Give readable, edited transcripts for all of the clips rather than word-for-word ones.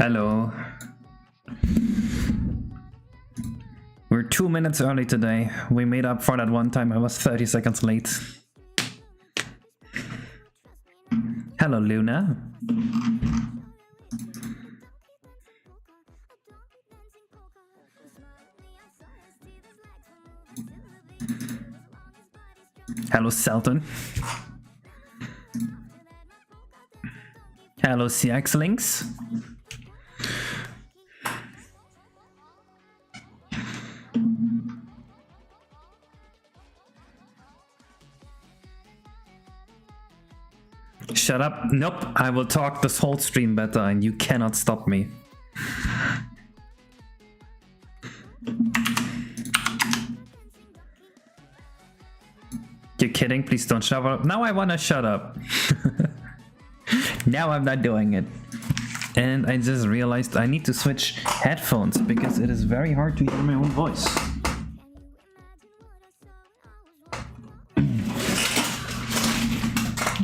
Hello. We're 2 minutes early today. We made up for that one time I was 30 seconds late. Hello, Luna. Hello, Selton. Hello, CX Links. Shut up. Nope, I will talk this whole stream better and you cannot stop me. You're kidding? Please don't shut up. Now I wanna shut up. Now I'm not doing it. And I just realized I need to switch headphones because it is very hard to hear my own voice.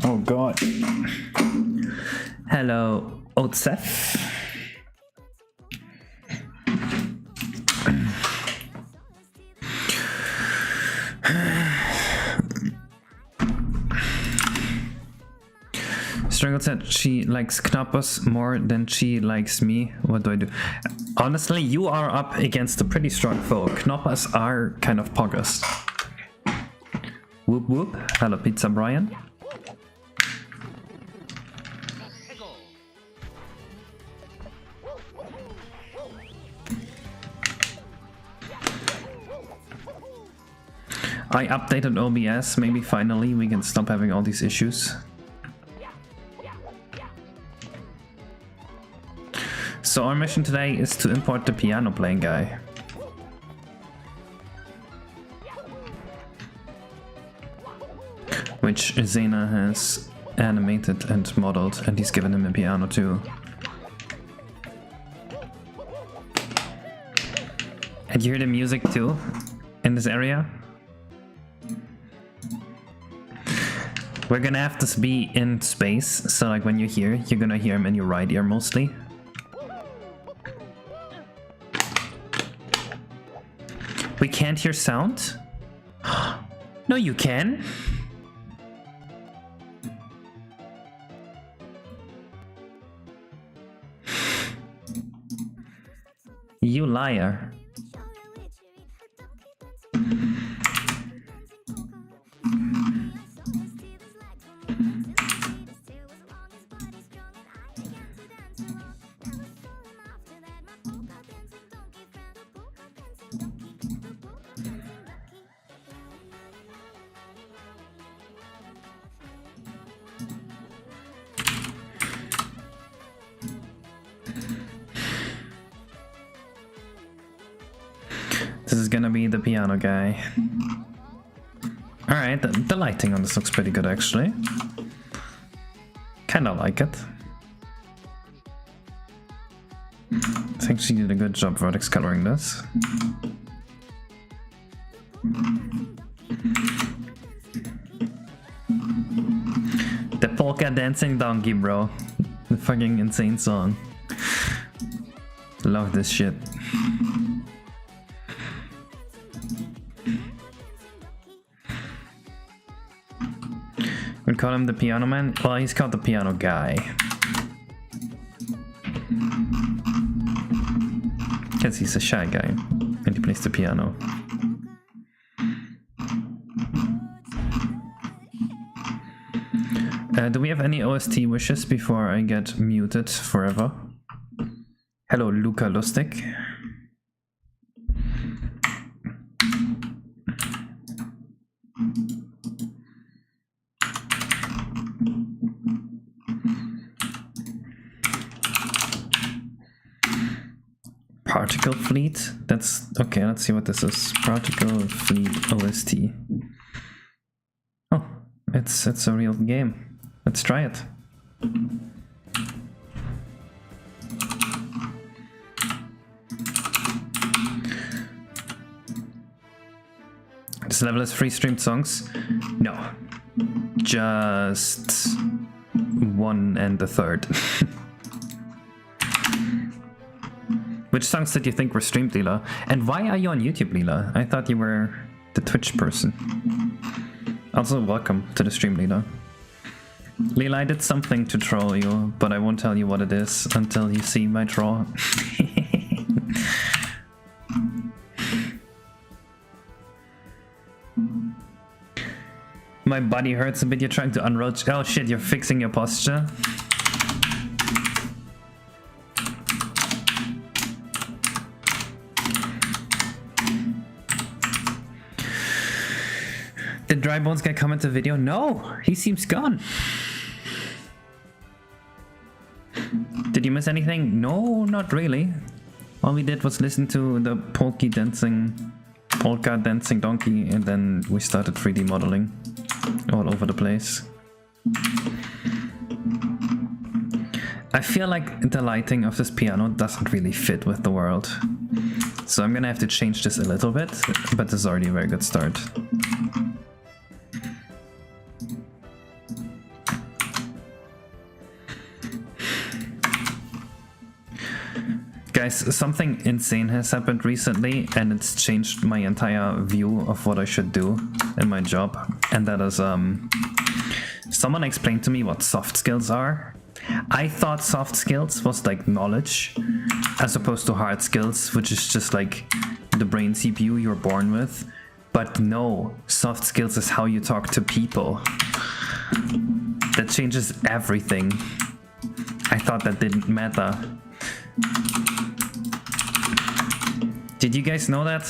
Oh god. Hello, Otsef. Strangle said she likes Knappers more than she likes me. What do I do? Honestly, you are up against a pretty strong foe. Knappers are kind of poggers. Whoop whoop. Hello, Pizza Brian. I updated OBS, maybe finally we can stop having all these issues. So our mission today is to import the piano playing guy. Which Zena has animated and modeled, and he's given him a piano too. And you hear the music too in this area? We're gonna have this be in space, so like when you're here, you're gonna hear him in your right ear mostly. We can't hear sound? No, you can. You liar. This is gonna be the piano guy. Alright, the lighting on this looks pretty good actually. Kinda like it. I think she did a good job vertex coloring this. The polka dancing donkey, bro. The fucking insane song. Love this shit. We call him the piano man. Well, he's called the piano guy. Because he's a shy guy. And he plays the piano. Do we have any OST wishes before I get muted forever? Hello, Luca Lustig. Particle Fleet? That's okay, let's see what this is. Particle Fleet OST. Oh, it's a real game. Let's try it. This level is free streamed songs? No. Just 1 and the 3rd. Which songs did you think were streamed, Leela? And why are you on YouTube, Leela? I thought you were the Twitch person. Also, welcome to the stream, Leela. Leela, I did something to troll you, but I won't tell you what it is until you see my troll. My body hurts a bit, you're trying to unroach. Oh shit, you're fixing your posture. Did Dry Bones guy comment the video? No, he seems gone. Did you miss anything? No, not really. All we did was listen to the polka dancing donkey, and then we started 3D modeling all over the place. I feel like the lighting of this piano doesn't really fit with the world. So I'm gonna have to change this a little bit, but this is already a very good start. Guys, something insane has happened recently, and it's changed my entire view of what I should do in my job. And that is, someone explained to me what soft skills are. I thought soft skills was like knowledge, as opposed to hard skills, which is just like the brain CPU you're born with. But no, soft skills is how you talk to people. That changes everything. I thought that didn't matter. Did you guys know that?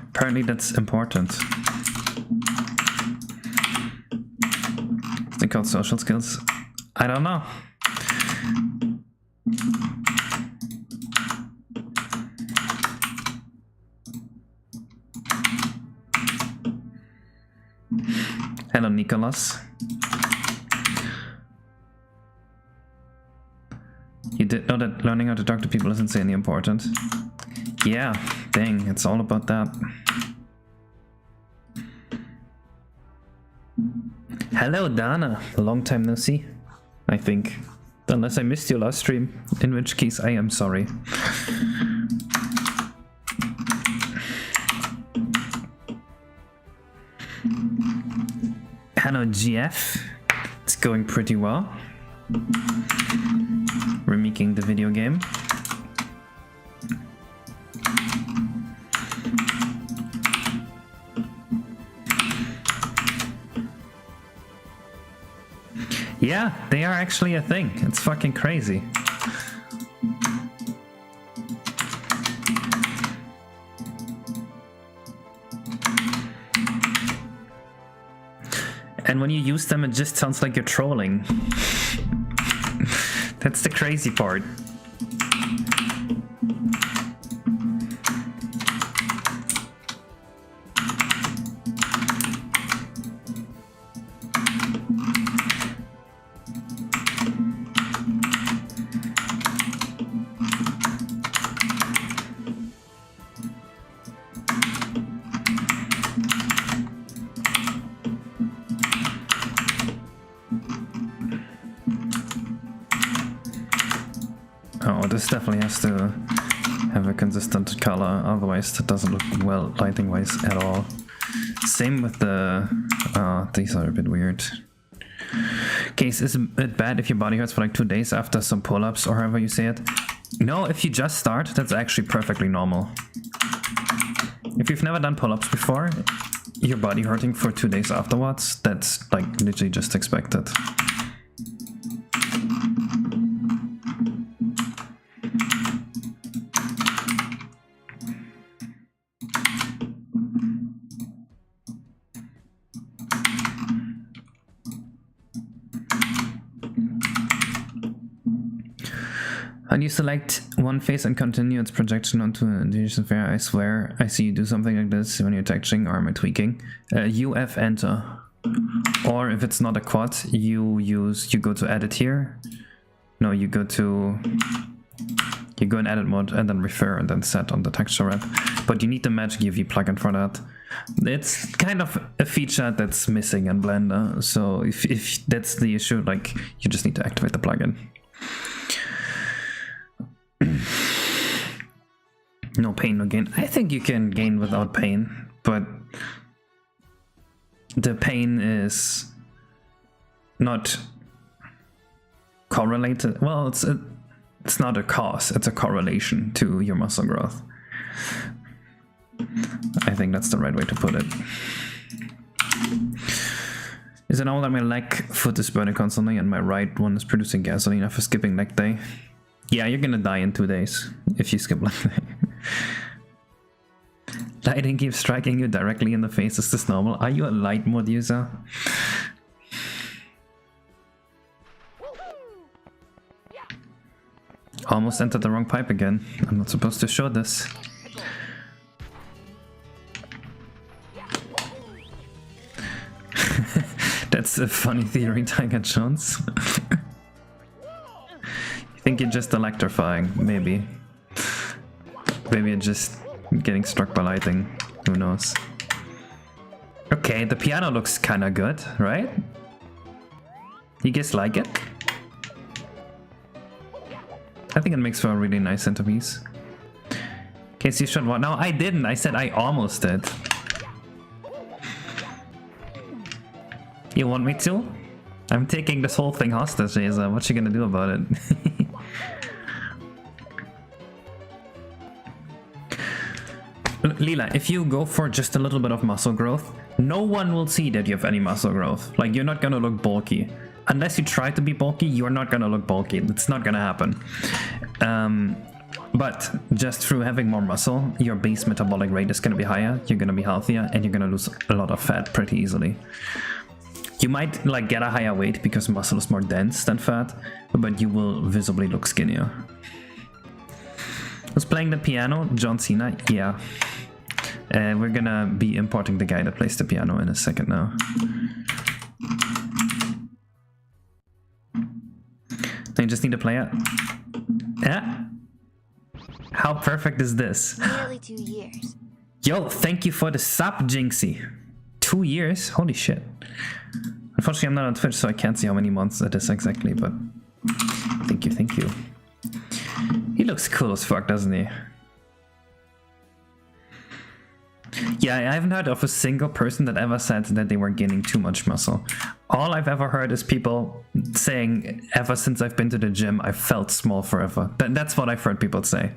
Apparently that's important. Is it called social skills? I don't know. Hello, Nicholas. You did know that learning how to talk to people is insanely important. Yeah, dang, it's all about that. Hello, Dana. Long time no see, I think. Unless I missed your last stream, in which case I am sorry. Hello, GF. It's going pretty well. Remaking the video game. Yeah, they are actually a thing. It's fucking crazy. And when you use them, it just sounds like you're trolling. That's the crazy part. Oh, this definitely has to have a consistent color, otherwise that doesn't look well lighting-wise at all. Same with the... these are a bit weird. Case, is it bad if your body hurts for like 2 days after some pull-ups, or however you say it? No, if you just start, that's actually perfectly normal. If you've never done pull-ups before, your body hurting for 2 days afterwards, that's like literally just expected. How do you select one face and continue its projection onto a digital sphere? I swear I see you do something like this when you're texturing, or am I tweaking? UF enter. Or if it's not a quad, you go to edit here. No, you go in edit mode and then refer and then set on the texture wrap. But you need the Magic UV plugin for that. It's kind of a feature that's missing in Blender. So if that's the issue, like you just need to activate the plugin. No pain, no gain. I think you can gain without pain, but the pain is not correlated. Well, it's not a cause, it's a correlation to your muscle growth. I think that's the right way to put it. Is it all that my leg foot is burning constantly and my right one is producing gasoline after skipping leg day? Yeah, you're gonna die in 2 days if you skip leg day. Lighting keeps striking you directly in the face. Is this normal? Are you a light mode user? Almost entered the wrong pipe again. I'm not supposed to show this. That's a funny theory, Tiger Jones. You think you're just electrifying? Maybe. Maybe you're just getting struck by lightning. Who knows? Okay, the piano looks kinda good, right? You guys like it? I think it makes for a really nice centerpiece. Okay, so you shot what? No, I didn't. I said I almost did. You want me to? I'm taking this whole thing hostage, Asa. What you gonna do about it? Lila, if you go for just a little bit of muscle growth, no one will see that you have any muscle growth. Like, you're not gonna look bulky. Unless you try to be bulky, you're not gonna look bulky. It's not gonna happen. But just through having more muscle, your base metabolic rate is gonna be higher, you're gonna be healthier, and you're gonna lose a lot of fat pretty easily. You might like get a higher weight because muscle is more dense than fat, but you will visibly look skinnier. Who's playing the piano? John Cena? Yeah. We're gonna be importing the guy that plays the piano in a second now. You just need to play it. Yeah. How perfect is this? Nearly 2 years. Yo, thank you for the sub, Jinxie. 2 years? Holy shit. Unfortunately, I'm not on Twitch, so I can't see how many months it is exactly, but thank you, thank you. He looks cool as fuck, doesn't he? Yeah, I haven't heard of a single person that ever said that they were gaining too much muscle. All I've ever heard is people saying, ever since I've been to the gym, I've felt small forever. That's what I've heard people say.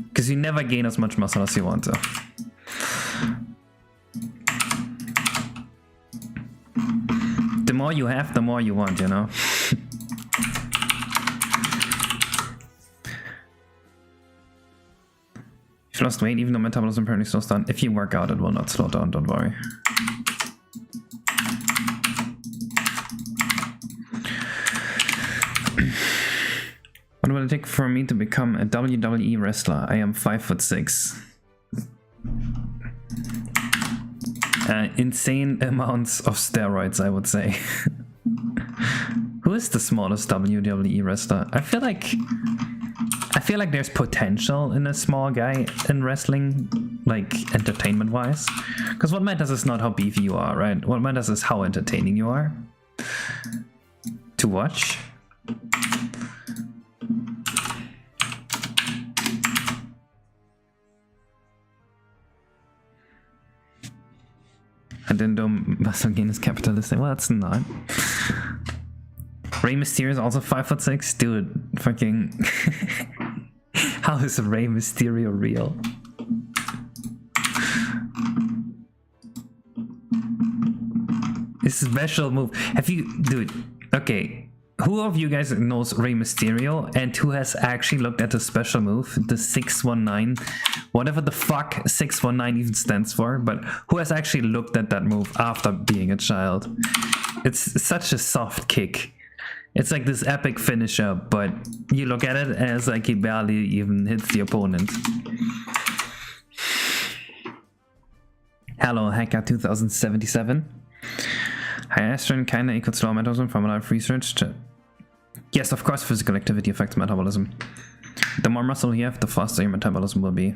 Because you never gain as much muscle as you want to. The more you have, the more you want, you know? If you lost weight, even though metabolism apparently slows down, if you work out, it will not slow down, don't worry. What will it take for me to become a WWE wrestler? I am 5'6". Insane amounts of steroids, I would say. Who is the smallest WWE wrestler? I feel like there's potential in a small guy in wrestling, like entertainment-wise. Because what matters is not how beefy you are, right? What matters is how entertaining you are to watch. I didn't know muscle gain is capitalistic. Well, it's not. Rey Mysterio is also 5'6". Dude, fucking... How is Rey Mysterio real? His special move. Have you... Dude, okay. Who of you guys knows Rey Mysterio and who has actually looked at the special move? The 619. Whatever the fuck 619 even stands for. But who has actually looked at that move after being a child? It's such a soft kick. It's like this epic finisher, but you look at it as like he barely even hits the opponent. Hello, Hacker 2077. High estrogen kinda equals slower metabolism from a lot of research to... Yes, of course physical activity affects metabolism. The more muscle you have, the faster your metabolism will be.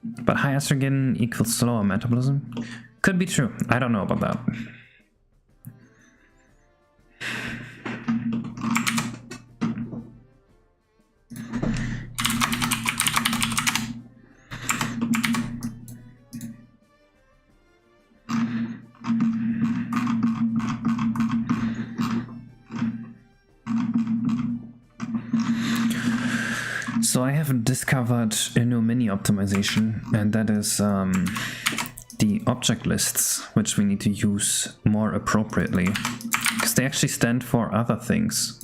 But high estrogen equals slower metabolism? Could be true. I don't know about that. So I have discovered a new mini optimization, and that is the object lists, which we need to use more appropriately, because they actually stand for other things.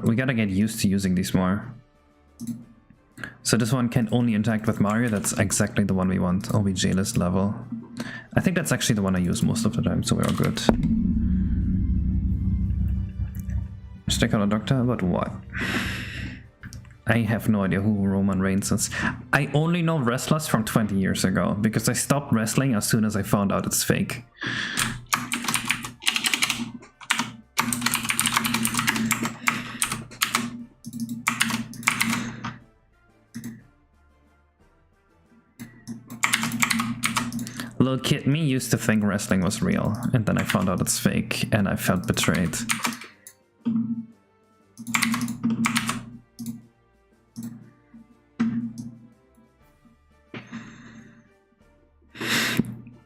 We gotta get used to using these more. So this one can only interact with Mario. That's exactly the one we want, OBJ list level. I think that's actually the one I use most of the time, so we're all good. Check out a doctor about what? I have no idea who Roman Reigns is. I only know wrestlers from 20 years ago, because I stopped wrestling as soon as I found out it's fake. Little kid me used to think wrestling was real, and then I found out it's fake, and I felt betrayed.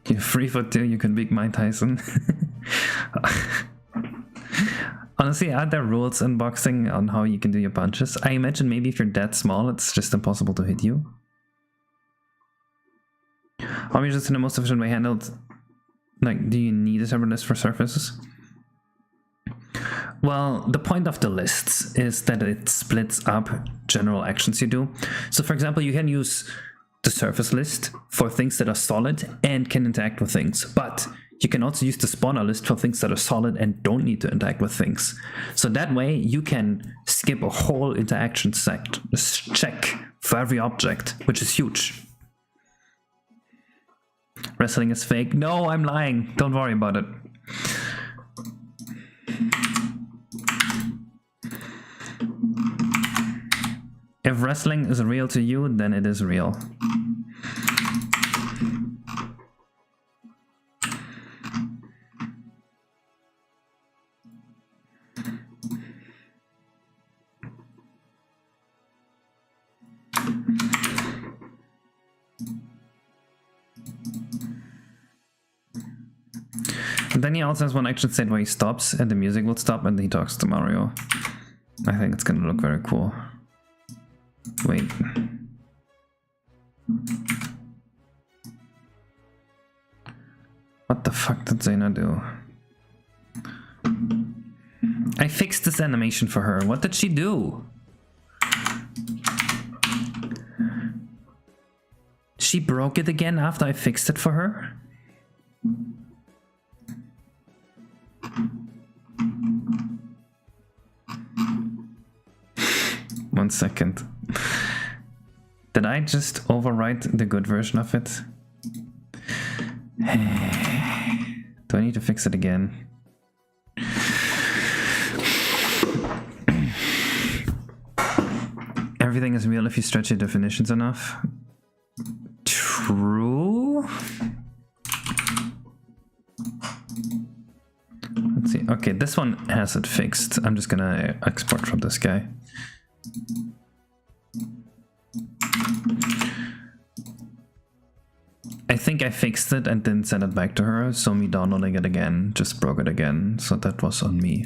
You're 3'2", you can beat Mike Tyson. Honestly, are there rules in boxing on how you can do your punches? I imagine maybe if you're that small, it's just impossible to hit you. Objects in the most efficient way handled. Like, do you need a separate list for surfaces? Well, the point of the lists is that it splits up general actions you do. So for example, you can use the surface list for things that are solid and can interact with things, but you can also use the spawner list for things that are solid and don't need to interact with things. So that way you can skip a whole interaction check for every object, which is huge. Wrestling is fake. No, I'm lying. Don't worry about it. If wrestling is real to you, then it is real. And then he also has one action state where he stops and the music will stop and he talks to Mario. I think it's gonna look very cool. Wait. What the fuck did Zena do? I fixed this animation for her. What did she do? She broke it again after I fixed it for her? 1 second. Did I just overwrite the good version of it? Do I need to fix it again? Everything is real if you stretch your definitions enough. True. Let's see. Okay, this one has it fixed. I'm just gonna export from this guy. I think I fixed it and then sent it back to her, so me downloading it again just broke it again, so that was on me.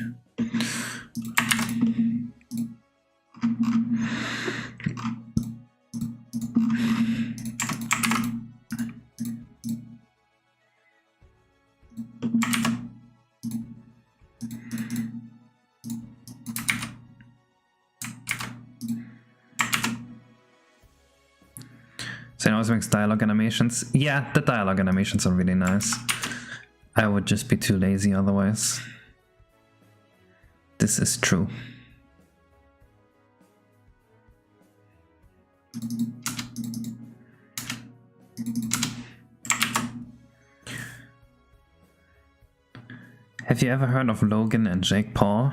So it always makes dialogue animations. Yeah, the dialogue animations are really nice. I would just be too lazy otherwise. This is true. Have you ever heard of Logan and Jake Paul?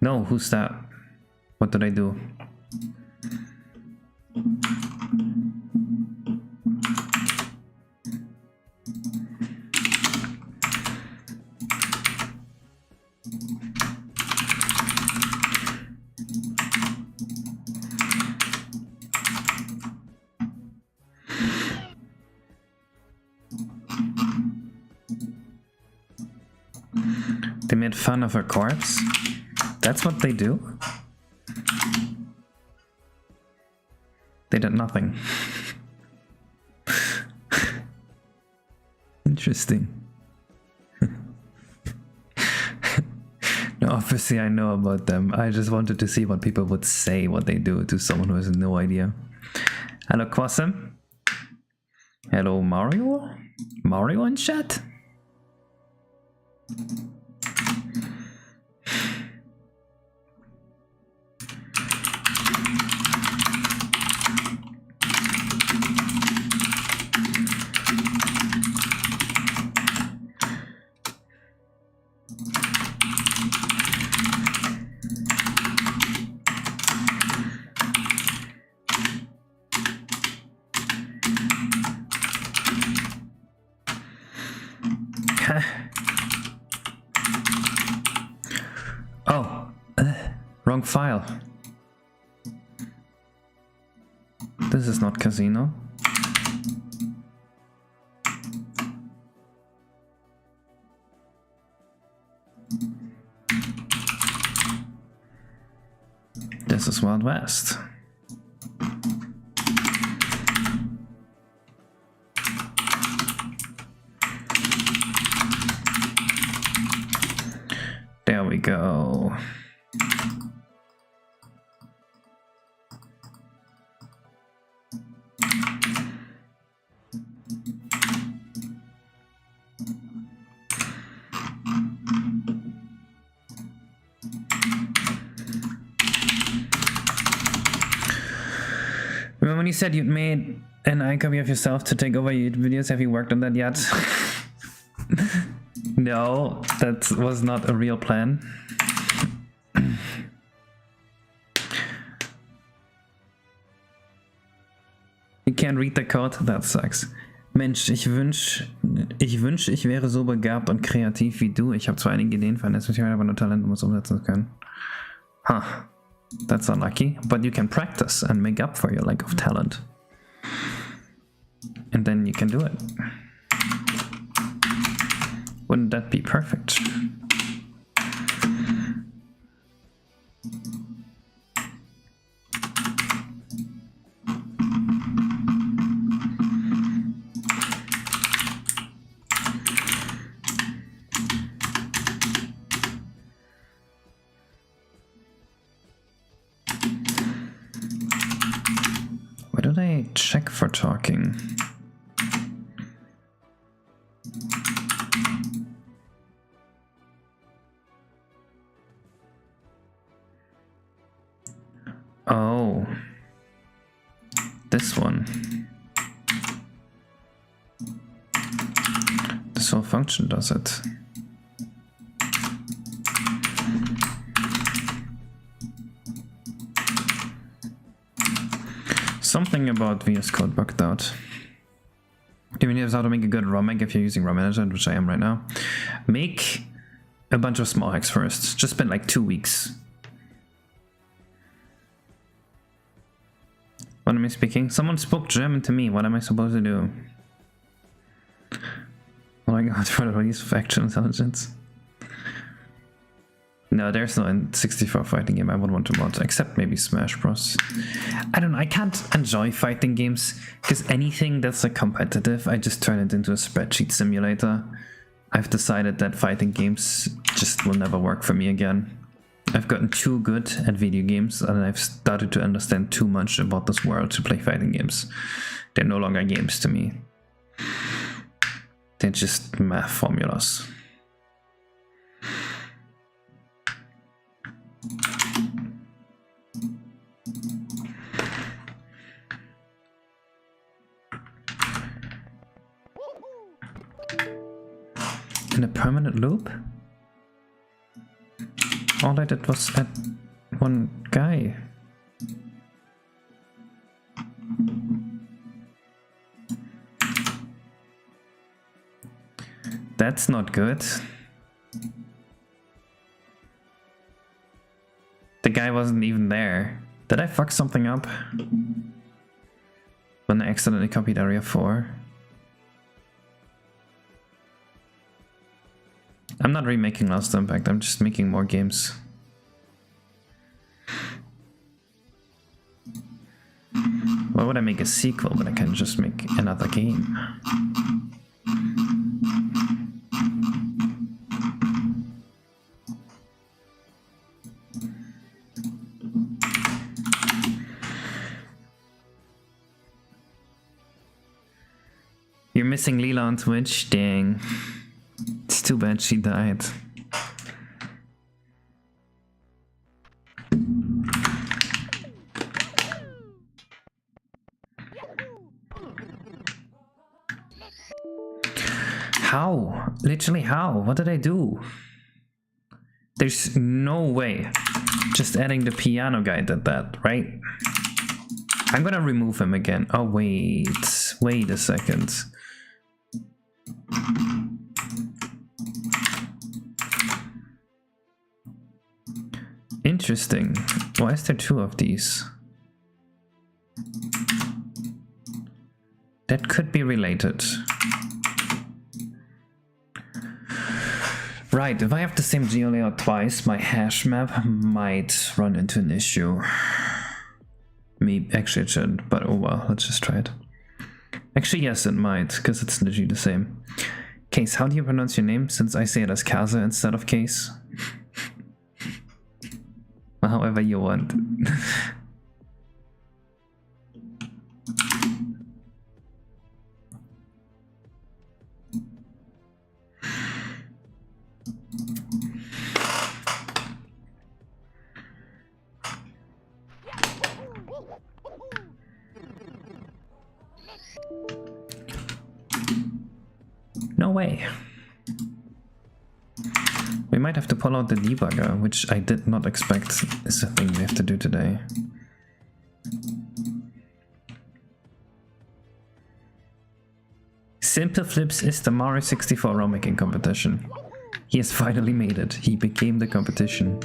No, who's that? What did I do? They made fun of her corpse? That's what they do? They did nothing. Interesting. No, obviously I know about them. I just wanted to see what people would say, what they do to someone who has no idea. Hello, Quasim. Hello, Mario? Mario in chat? Oh, wrong file. This is not casino. This is Wild West. There we go. Remember when you said you'd made an iCopy of yourself to take over YouTube videos? Have you worked on that yet? No, that was not a real plan. You can't read the code? That sucks. Mensch, ich wünsch, ich wäre so begabt und kreativ wie du. Ich habe zwar einige Ideen für ein Material, aber nur Talent, um es umsetzen zu können. Huh. That's unlucky, but you can practice and make up for your lack of talent. And then you can do it. Wouldn't that be perfect? Where do they check for talking? Oh, this one. This whole function does it. Something about VS Code bugged out. Do you know how to make a good ROM hack if you're using ROM management, which I am right now? Make a bunch of small hacks first. Just spend like 2 weeks. What am I speaking? Someone spoke German to me. What am I supposed to do? Oh my god, for the release of actual intelligence. No, there's no N64 fighting game I would want to mod, except maybe Smash Bros. I don't know, I can't enjoy fighting games, because anything that's like competitive, I just turn it into a spreadsheet simulator. I've decided that fighting games just will never work for me again. I've gotten too good at video games and I've started to understand too much about this world to play fighting games. They're no longer games to me. They're just math formulas. In a permanent loop? All I did was add one guy. That's not good. The guy wasn't even there. Did I fuck something up? When I accidentally copied area 4? I'm not remaking Lost Impact, I'm just making more games. Why would I make a sequel when I can just make another game? You're missing Leela on Twitch? Dang. It's too bad she died. How? Literally how? What did I do? There's no way. Just adding the piano guy did that, right? I'm gonna remove him again. Oh, wait a second. Interesting. Why is there two of these? That could be related. Right, if I have the same geo layout twice, my hash map might run into an issue. Maybe, actually it should, but oh well, let's just try it. Actually, yes, it might, because it's literally the same. Case, how do you pronounce your name, since I say it as Kaze instead of Case? However you want. No way. We might have to pull out the debugger, which I did not expect is a thing we have to do today. Simple Flips is the Mario 64 ROM making competition. He has finally made it. He became the competition.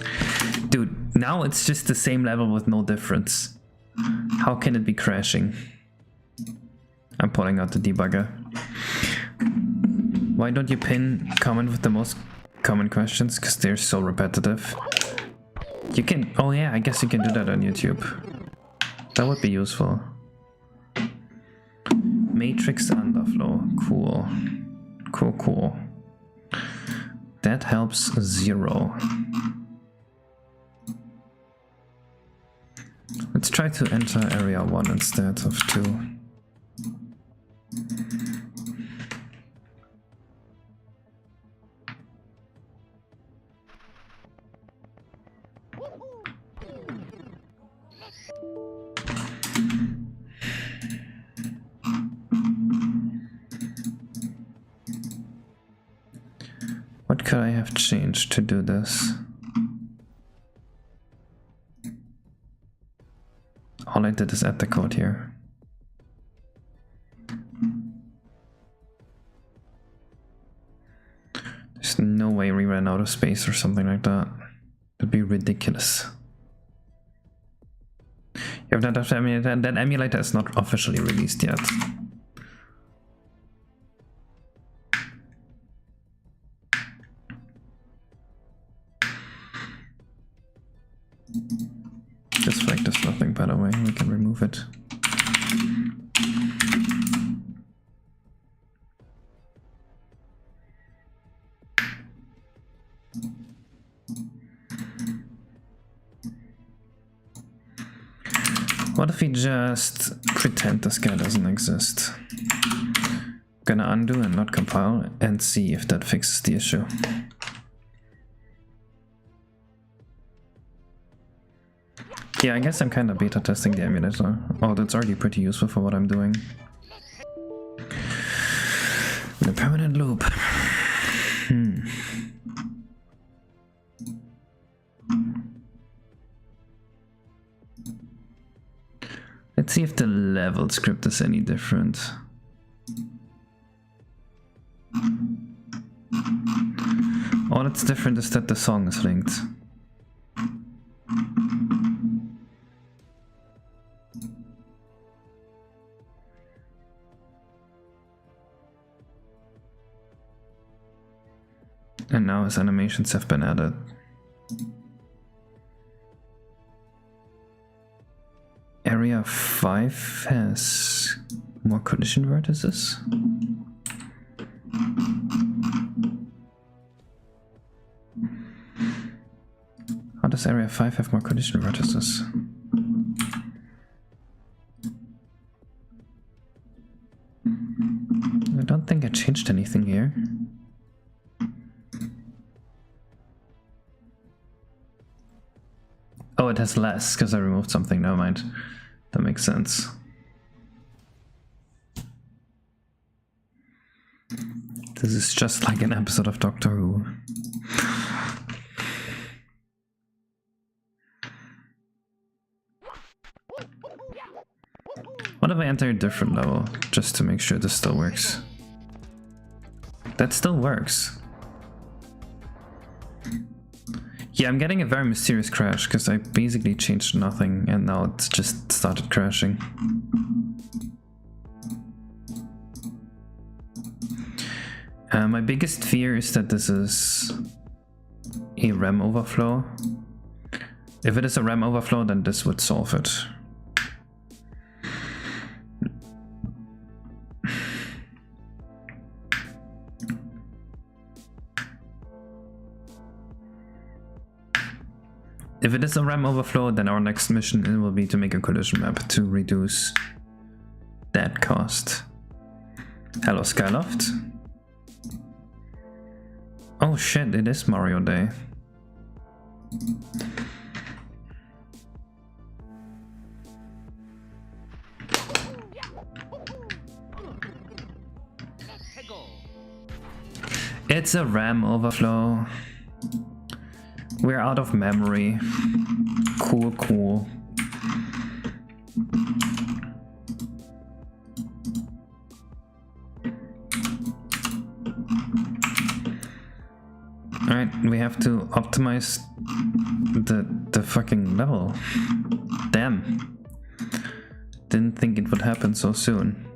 Dude, now it's just the same level with no difference. How can it be crashing? I'm pulling out the debugger. Why don't you pin comment with the most common questions? Because they're so repetitive. You can... Oh yeah, I guess you can do that on YouTube. That would be useful. Matrix underflow. Cool. Cool. That helps 0. Let's try to enter area 1 instead of 2. What could I have changed to do this? All I did is add the code here. There's no way we ran out of space or something like that. It'd be ridiculous. You have not have to emulate that. That emulator is not officially released yet. This flag does nothing, by the way. We can remove it. What if we just pretend this guy doesn't exist? Gonna undo and not compile and see if that fixes the issue. Yeah, I guess I'm kind of beta testing the emulator. Oh, that's already pretty useful for what I'm doing. In a permanent loop. Let's see if the level script is any different. All that's different is that the song is linked. And now his animations have been added. Area 5 has more collision vertices. How does Area 5 have more collision vertices? I don't think I changed anything here. Oh, it has less because I removed something. Never mind. That makes sense. This is just like an episode of Doctor Who. What if I enter a different level, just to make sure this still works? That still works. Yeah, I'm getting a very mysterious crash, because I basically changed nothing, and now it's just started crashing. My biggest fear is that this is a RAM overflow. If it is a RAM overflow, then this would solve it. If it is a RAM overflow, then our next mission will be to make a collision map to reduce that cost. Hello, Skyloft. Oh shit, it is Mario Day. It's a RAM overflow. We're out of memory. Cool, cool. Alright, we have to optimize the fucking level. Damn. Didn't think it would happen so soon.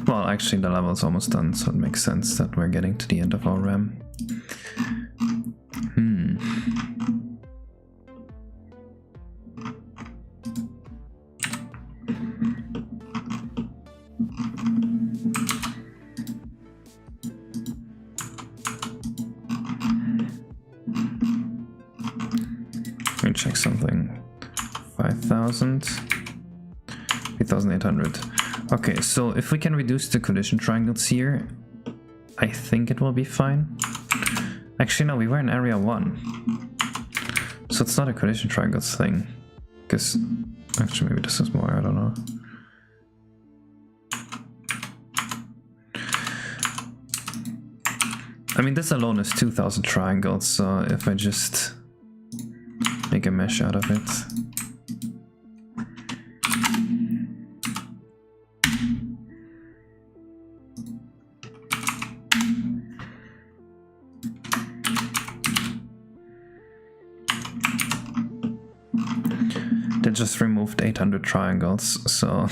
Well, actually the level is almost done, so it makes sense that we're getting to the end of our RAM. Let me check something. 5,000. 3,800. Okay, so if we can reduce the collision triangles here, I think it will be fine. Actually, no, we were in area 1. So it's not a collision triangles thing. Because, actually, maybe this is more, I don't know. I mean, this alone is 2,000 triangles, so if I just make a mesh out of it. They just removed 800 triangles, so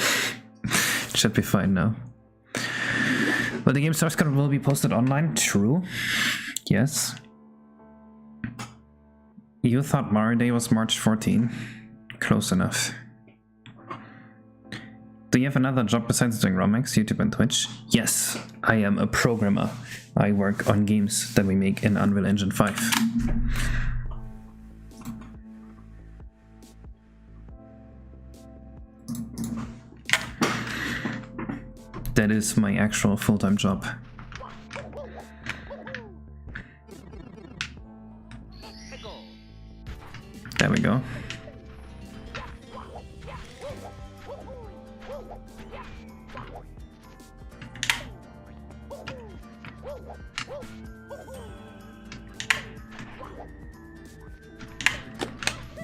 it should be fine now. Well, the game source code will be posted online. True. Yes. You thought Mario Day was March 14? Close enough. Do you have another job besides doing Romex, YouTube and Twitch? Yes, I am a programmer. I work on games that we make in Unreal Engine 5. That is my actual full-time job. There we go.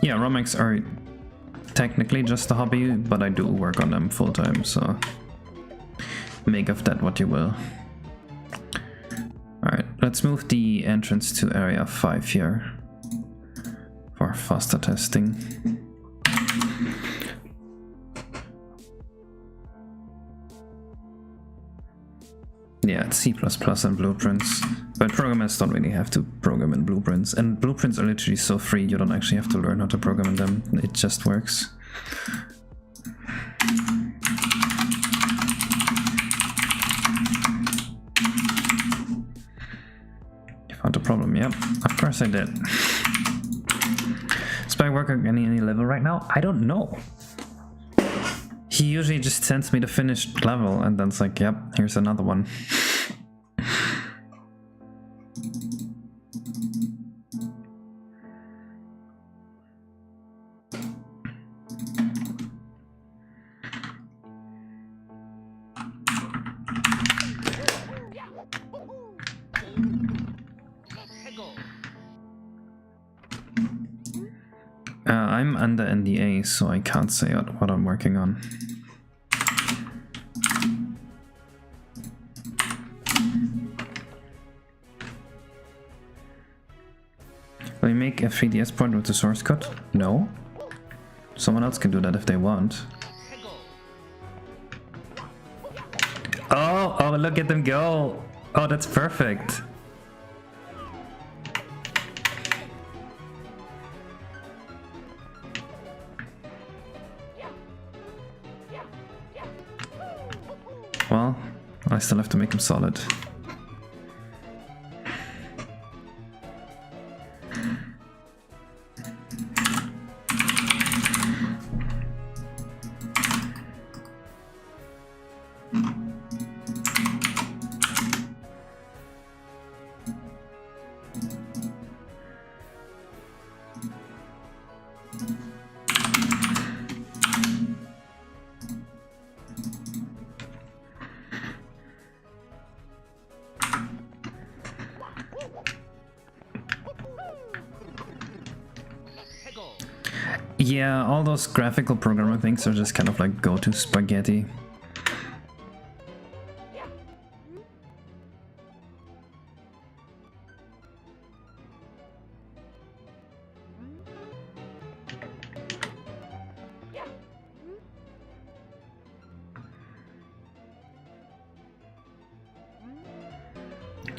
Yeah, Romex are technically just a hobby, but I do work on them full-time, so make of that what you will. Alright, let's move the entrance to area 5 here for faster testing. Yeah, it's C++ and Blueprints. But programmers don't really have to program in Blueprints. And Blueprints are literally so free, you don't actually have to learn how to program in them. It just works. You found a problem, yep. Of course I did. Spy working any level right now? I don't know. He usually just sends me the finished level and then it's like, yep, here's another one. I'm under NDA, so I can't say what I'm working on. Will you make a 3DS port with the source code? No. Someone else can do that if they want. Oh, look at them go! Oh, that's perfect. Well, I still have to make them solid. Yeah, all those graphical programming things are just kind of like go-to spaghetti.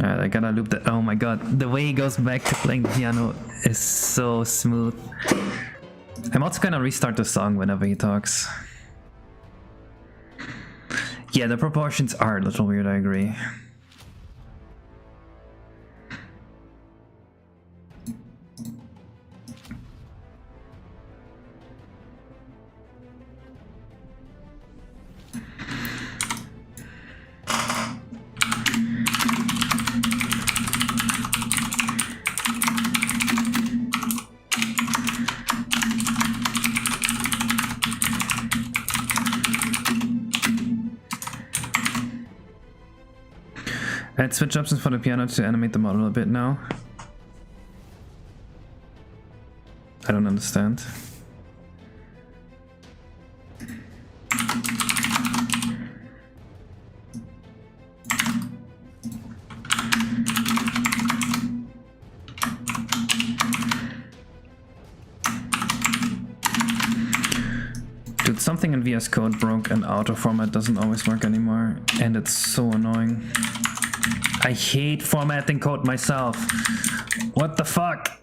Alright, I gotta loop that. Oh my god, the way he goes back to playing the piano is so smooth. I'm also gonna restart the song whenever he talks. Yeah, the proportions are a little weird, I agree. Add switch options for the piano to animate the model a bit now. I don't understand. Dude, something in VS Code broke and auto format doesn't always work anymore, and it's so annoying. I hate formatting code myself. What the fuck?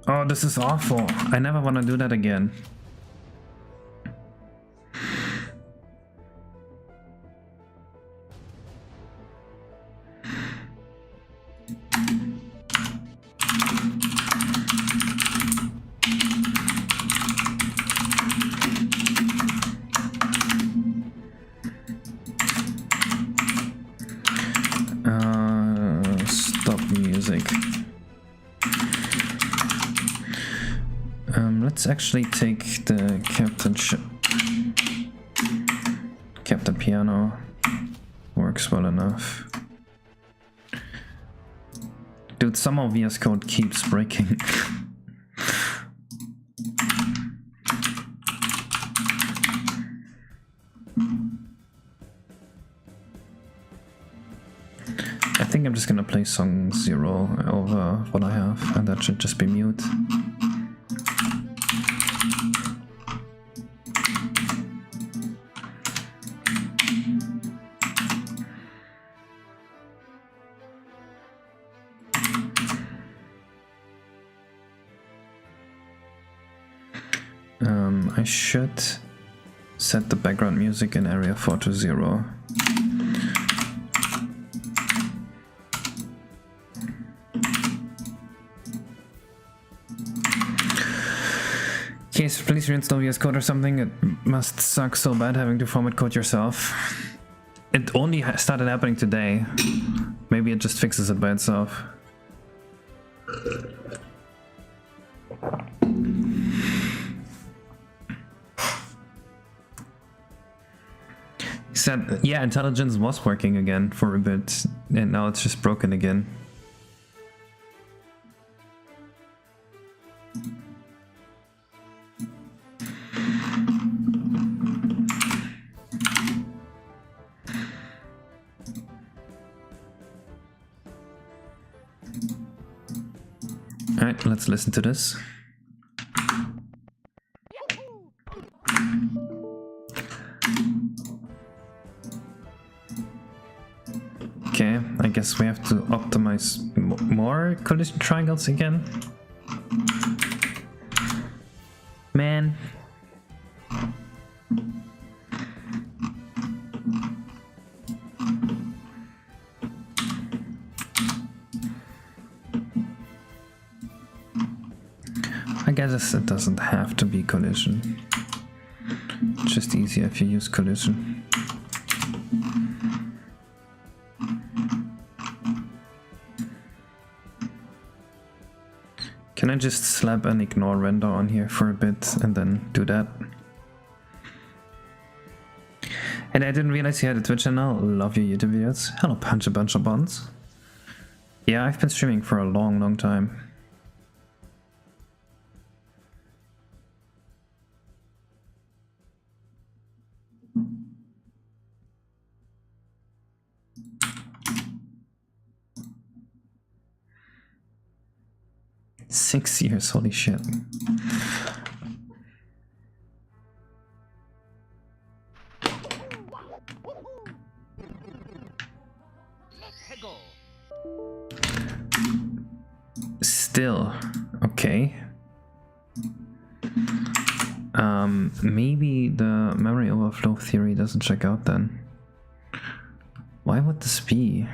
Oh, this is awful. I never want to do that again. Stop music. Let's actually take the Captain Piano. Works well enough. Dude, somehow VS Code keeps breaking. I think I'm just gonna play song 0 over what I have, and that should just be mute. I should set the background music in area 4 to 0. Case, please reinstall VS Code or something. It must suck so bad having to format code yourself. It only started happening today. Maybe it just fixes it by itself. He said, yeah, intelligence was working again for a bit, and now it's just broken again. Alright, let's listen to this. Okay, I guess we have to optimize more collision triangles again. Man. I guess it doesn't have to be collision. It's just easier if you use collision. Can I just slap an ignore render on here for a bit and then do that? And I didn't realize you had a Twitch channel. Love your YouTube videos. Hello, Punch a Bunch of Buns. Yeah, I've been streaming for a long time. Six years, holy shit. Still, okay. Maybe the memory overflow theory doesn't check out then. Why would this be?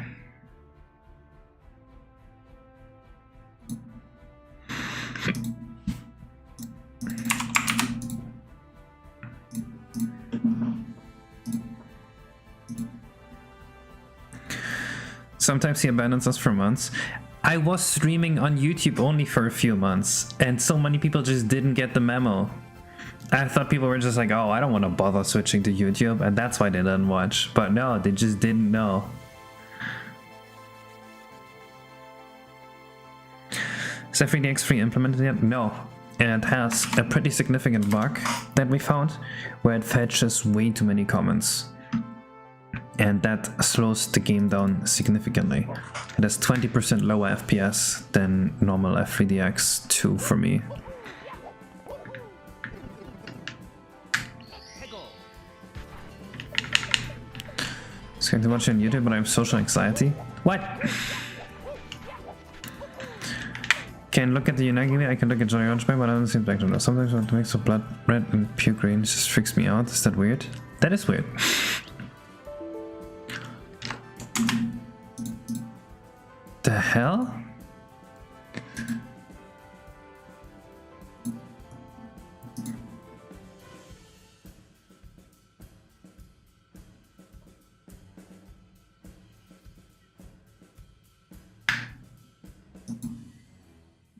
Sometimes he abandons us for months. I was streaming on YouTube only for a few months, and so many people just didn't get the memo. I thought people were just like, oh, I don't want to bother switching to YouTube, and that's why they didn't watch. But no, they just didn't know. Is FreeDX3 implemented yet? No. And it has a pretty significant bug that we found, where it fetches way too many comments. And that slows the game down significantly. It has 20% lower FPS than normal F3DX2 for me. It's going to watch on YouTube, but I have social anxiety. What? Can look at the Unagi, I can look at Johnny Orangeback, but I don't see the background. Sometimes when it makes the blood red and puke green, it just freaks me out. Is that weird? That is weird. The hell?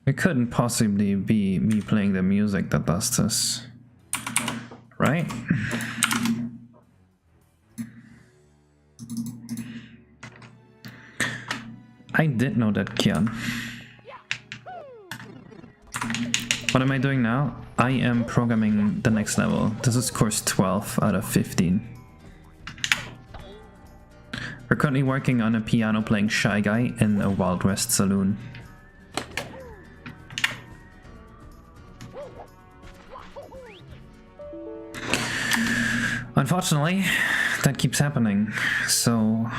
It couldn't possibly be me playing the music that does this, right? I did know that, Kian. What am I doing now? I am programming the next level. This is course 12 out of 15. We're currently working on a piano playing Shy Guy in a Wild West saloon. Unfortunately, that keeps happening, so...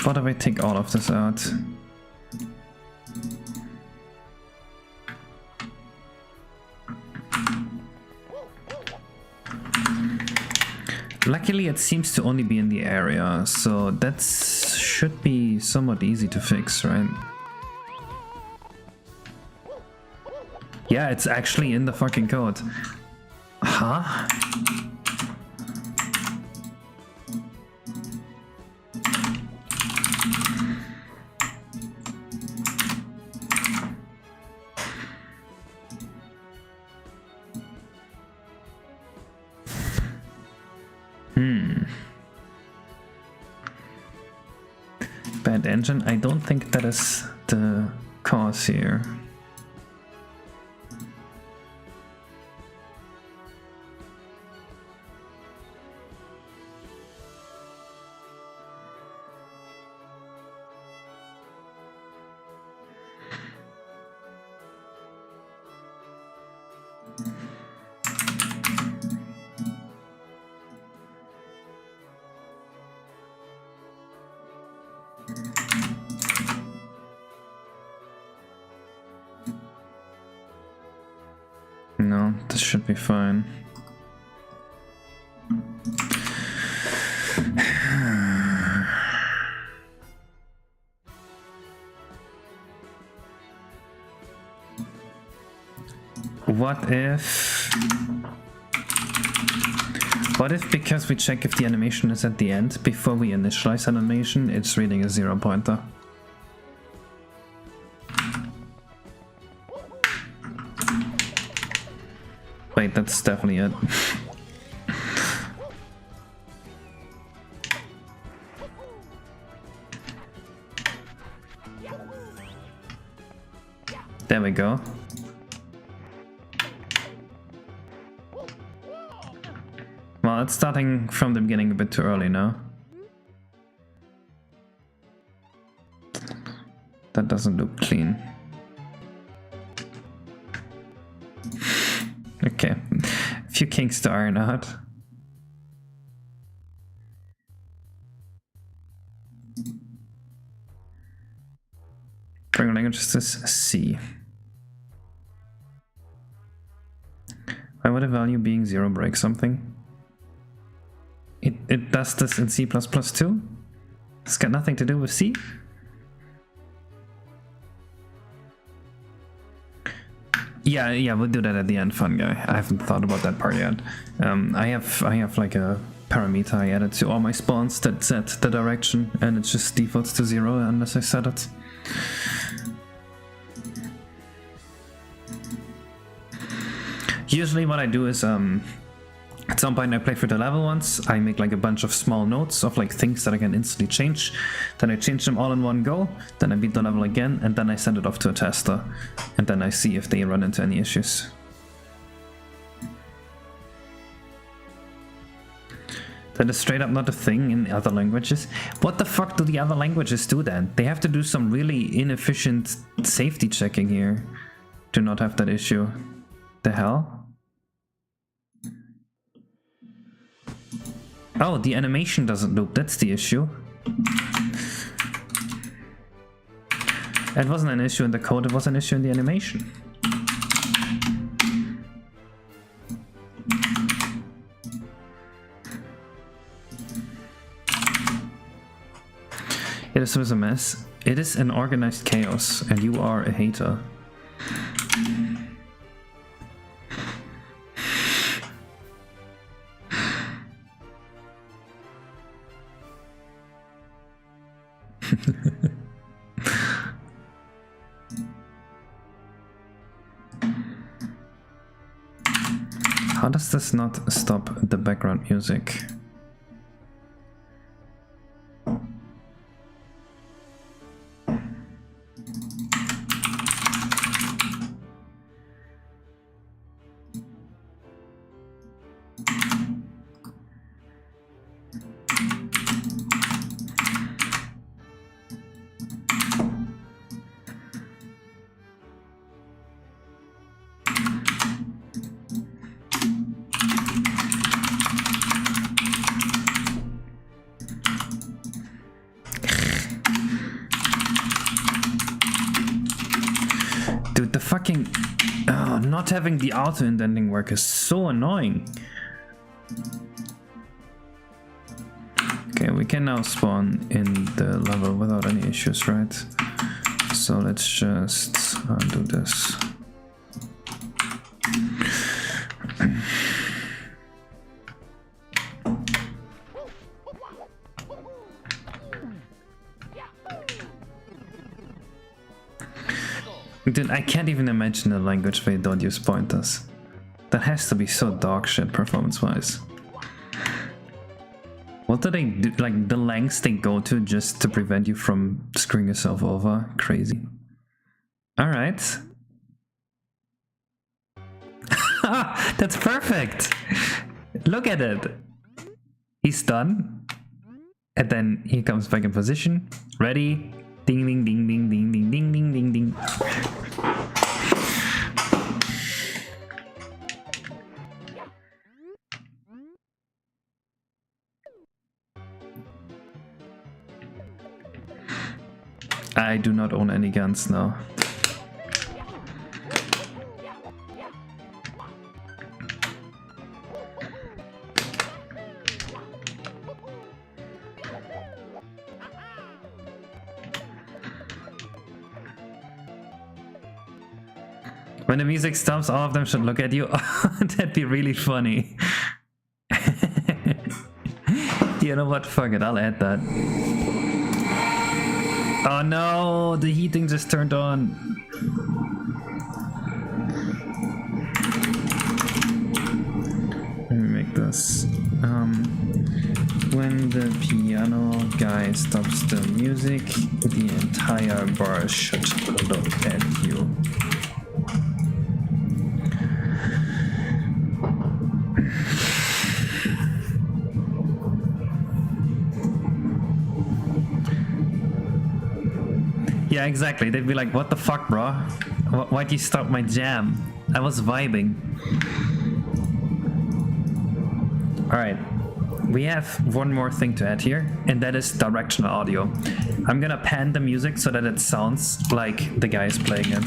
What if I take all of this out? Luckily, it seems to only be in the area, so that should be somewhat easy to fix, right? Yeah, it's actually in the fucking code. Huh? Bad engine? I don't think that is the cause here. No, this should be fine. What if because we check if the animation is at the end before we initialize animation, it's reading a 0 pointer? Wait, that's definitely it. There we go. Well, it's starting from the beginning a bit too early now. That doesn't look clean. Okay, a few kinks to iron out. Programming language is C. Why would a value being 0 break something? It does this in C++ too? It's got nothing to do with C? Yeah, we'll do that at the end, fun guy. I haven't thought about that part yet. I have like a parameter I added to all my spawns that set the direction, and it just defaults to 0 unless I set it. Usually what I do is, at some point I play through the level once, I make like a bunch of small notes of like things that I can instantly change, then I change them all in one go, then I beat the level again, and then I send it off to a tester, and then I see if they run into any issues. That is straight up not a thing in other languages. What the fuck do the other languages do then? They have to do some really inefficient safety checking here to not have that issue. The hell? Oh, the animation doesn't loop, that's the issue. It wasn't an issue in the code, it was an issue in the animation. Yeah, this was a mess. It is an organized chaos, and you are a hater. How does this not stop the background music? Dude, the fucking... not having the auto-indenting work is so annoying. Okay, we can now spawn in the level without any issues, right? So let's just do this. Dude, I can't even imagine a language where you don't use pointers. That has to be so dog shit performance-wise. What do they do? Like, the lengths they go to just to prevent you from screwing yourself over? Crazy. Alright. That's perfect! Look at it! He's done. And then he comes back in position. Ready? Ding ding ding ding ding ding ding ding ding ding. I do not own any guns now. When the music stops, all of them should look at you. That'd be really funny. You know what? Fuck it, I'll add that. Oh no, the heating just turned on. Let me make this. When the piano guy stops the music, the entire bar should look at you. Yeah, exactly. They'd be like, what the fuck, bro? Why'd you stop my jam? I was vibing. Alright. We have one more thing to add here, and that is directional audio. I'm gonna pan the music so that it sounds like the guy is playing it.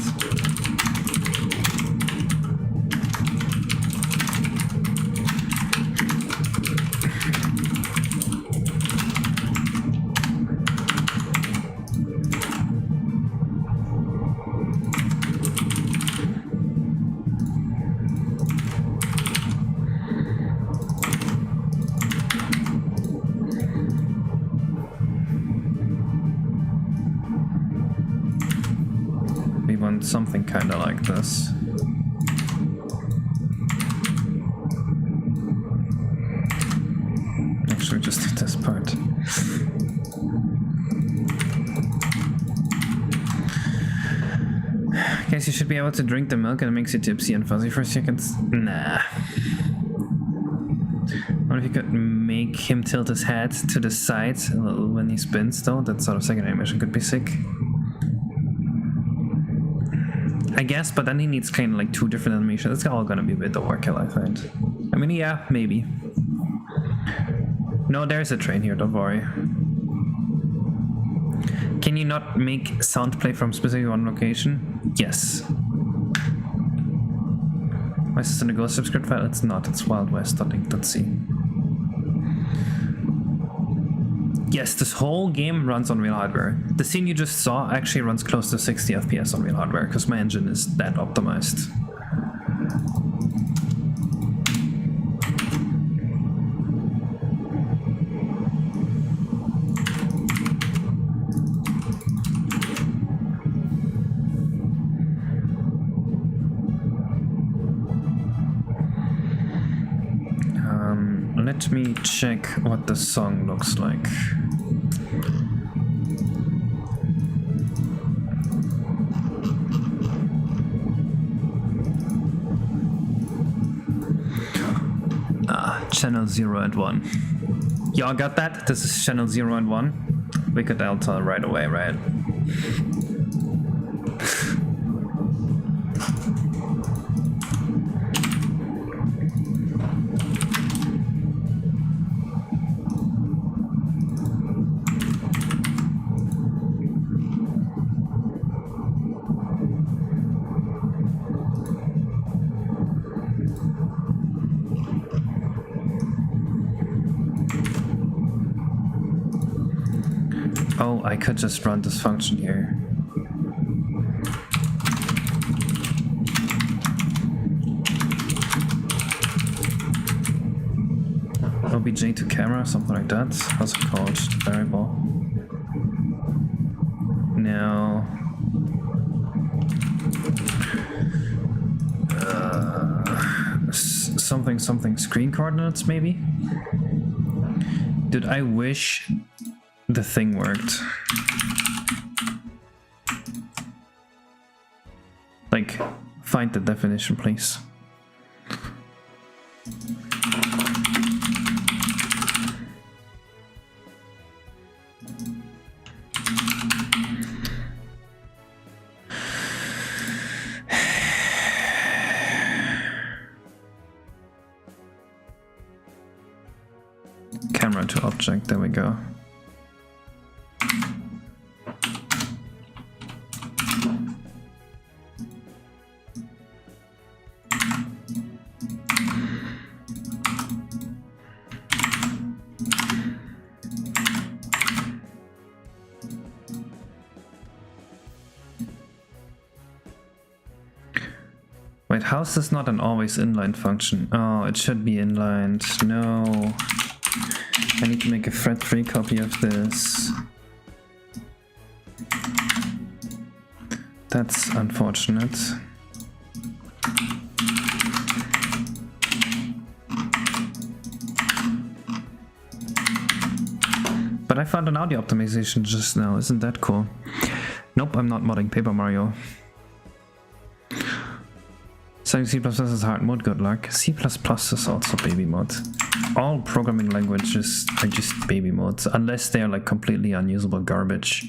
Something kind of like this. Actually, just do this part. Guess you should be able to drink the milk and it makes you tipsy and fuzzy for seconds. Nah. What if you could make him tilt his head to the side a little when he spins though? That sort of second animation could be sick. I guess, but then he needs kind of like two different animations. It's all gonna be a bit overkill, I find. I mean, yeah, maybe. No, there's a train here, don't worry. Can you not make sound play from specific one location? Yes. Why is this in a Ghost script file? It's not, it's wildwest.inc.c. Yes, this whole game runs on real hardware. The scene you just saw actually runs close to 60 FPS on real hardware, because my engine is that optimized. Let me check what the song looks like. Channel 0 and 1. Y'all got that? This is channel 0 and 1. We could alter right away, right? Oh, I could just run this function here. OBJ to camera, something like that. How's it called? Variable. Now, something screen coordinates maybe? Dude, I wish the thing worked. Like, find the definition, please. Camera to object, there we go. Wait, how is this not an always inline function? Oh, it should be inlined. No. I need to make a thread-free copy of this. That's unfortunate. But I found an audio optimization just now, isn't that cool? Nope, I'm not modding Paper Mario. Saying C++ is hard mode, good luck. C++ is also baby mode. All programming languages are just baby modes, unless they are like completely unusable garbage.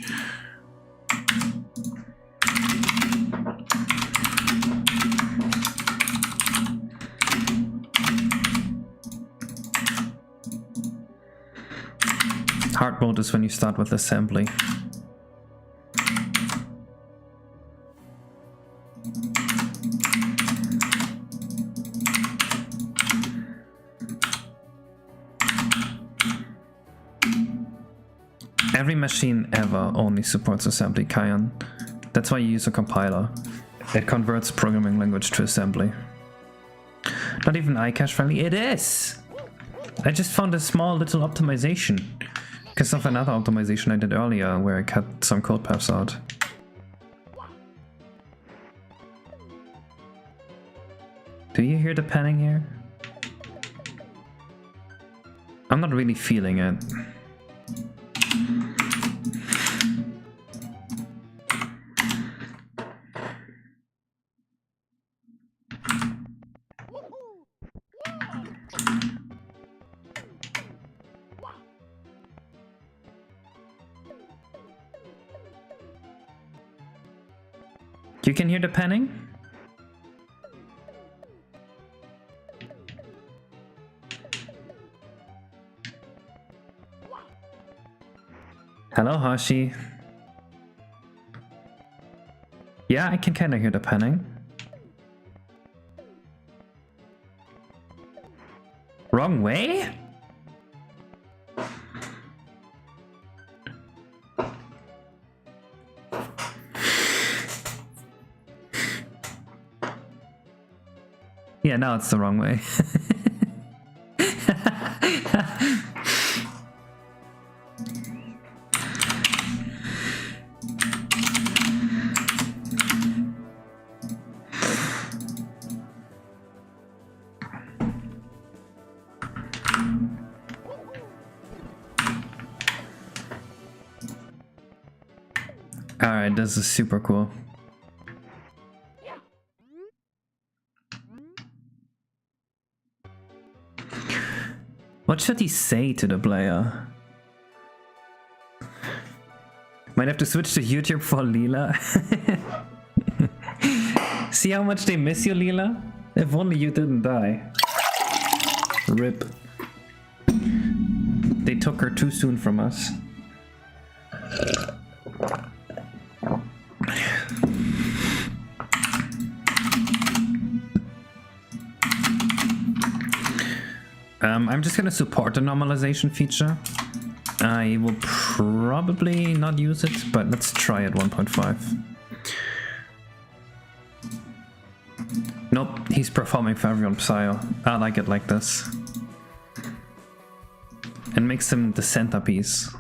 Hard mode is when you start with assembly. Every machine ever only supports assembly, Kyan. That's why you use a compiler. It converts programming language to assembly. Not even iCache friendly. It is! I just found a small little optimization because of another optimization I did earlier where I cut some code paths out. Do you hear the panning here? I'm not really feeling it. You can hear the panning? Hello, Hashi. Yeah, I can kind of hear the panning. Wrong way? Yeah, now it's the wrong way. Alright, this is super cool. What should he say to the player? Might have to switch to YouTube for Leela. See how much they miss you, Leela? If only you didn't die. RIP. They took her too soon from us. I'm just gonna support the normalization feature I will probably not use it, but let's try at 1.5. Nope, he's performing for everyone, Psyo. I like it like this. And makes him the centerpiece.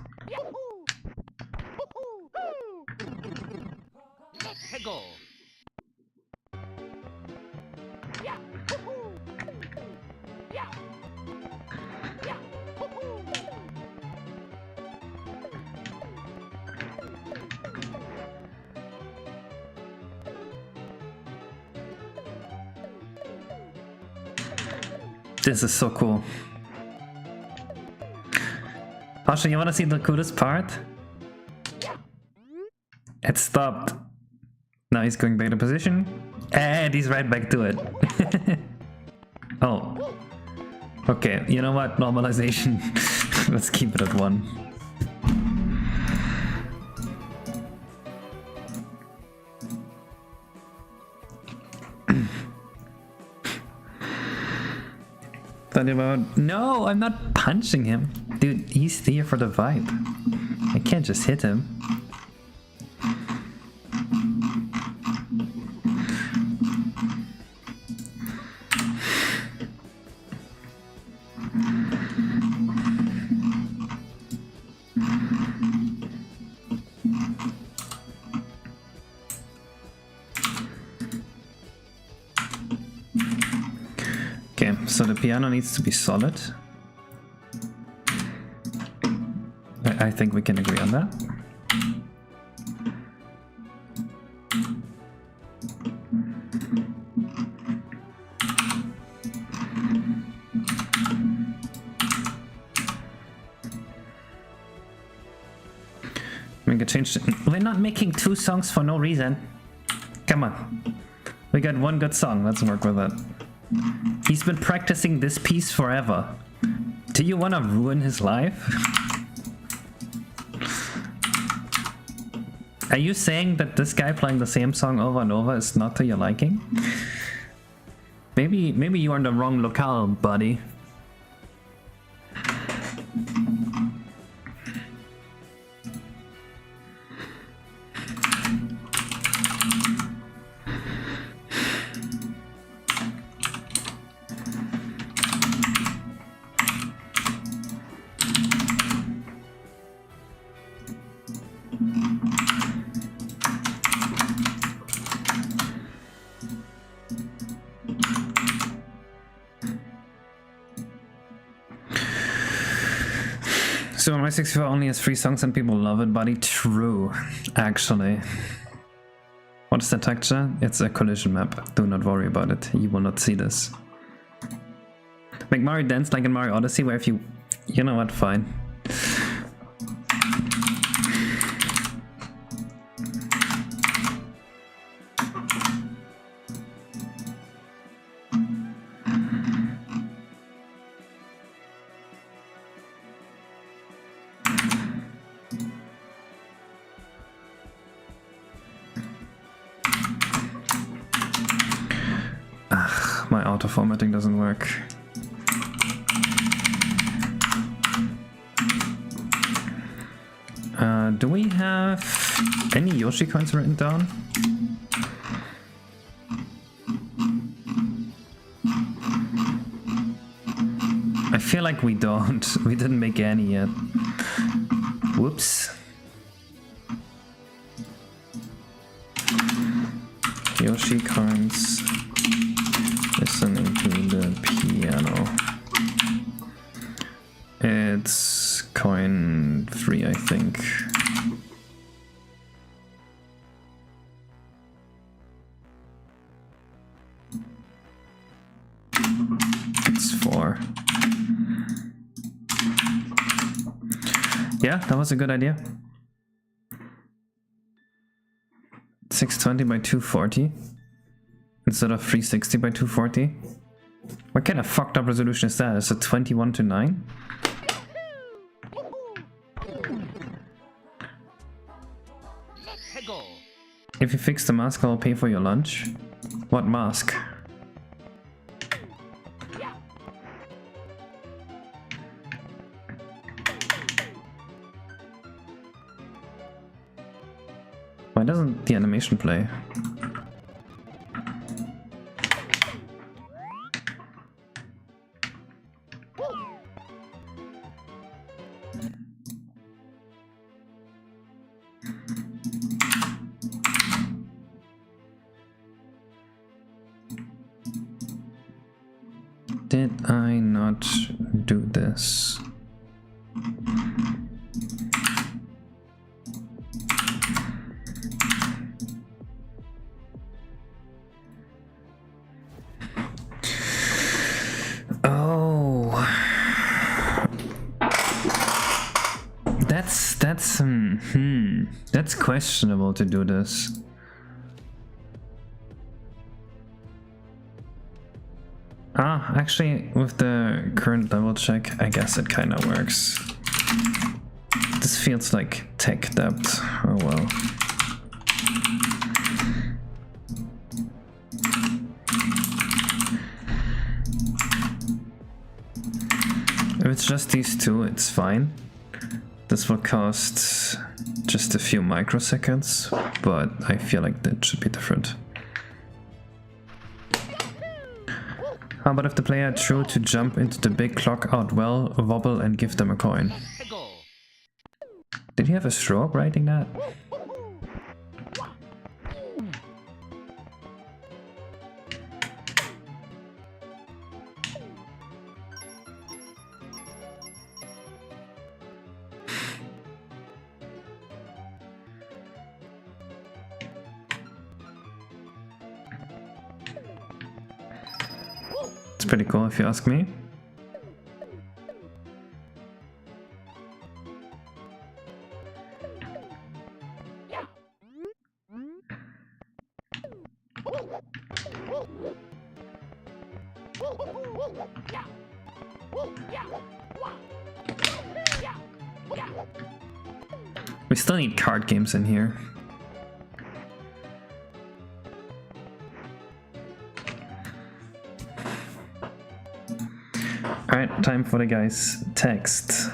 This is so cool. Pasha, you wanna see the coolest part? It stopped. Now he's going back to position. And he's right back to it. Oh. Okay, you know what? Normalization. Let's keep it at 1. About no, I'm not punching him. Dude, he's here for the vibe. I can't just hit him. So the piano needs to be solid. I think we can agree on that. We can change it. We're not making 2 songs for no reason. Come on. We got 1 good song. Let's work with it. He's been practicing this piece forever. Do you want to ruin his life? Are you saying that this guy playing the same song over and over is not to your liking? Maybe you're in the wrong locale, buddy. So my 64 only has 3 songs and people love it, buddy. True, actually. What is the texture? It's a collision map. Do not worry about it. You will not see this. Make Mario dance like in Mario Odyssey, where if you... You know what? Fine. My auto formatting doesn't work. Do we have any Yoshi coins written down? I feel like we don't. We didn't make any yet. Whoops. Yoshi coins. Listening to the piano. It's coin 3, I think. It's 4. Yeah, that was a good idea. 620 by 240 instead of 360 by 240. What kind of fucked up resolution is that? Is it 21:9? If you fix the mask, I'll pay for your lunch. What mask? Why doesn't the animation play? Did I not do this? Oh, that's questionable to do this. Ah, actually, with the current level check, I guess it kind of works. This feels like tech debt. Oh well. If it's just these two, it's fine. This will cost just a few microseconds, but I feel like that should be different. How about if the player chose to jump into the big clock out well, wobble and give them a coin? Did he have a stroke writing that? It's pretty cool if you ask me. We still need card games in here. Alright, time for the guy's text.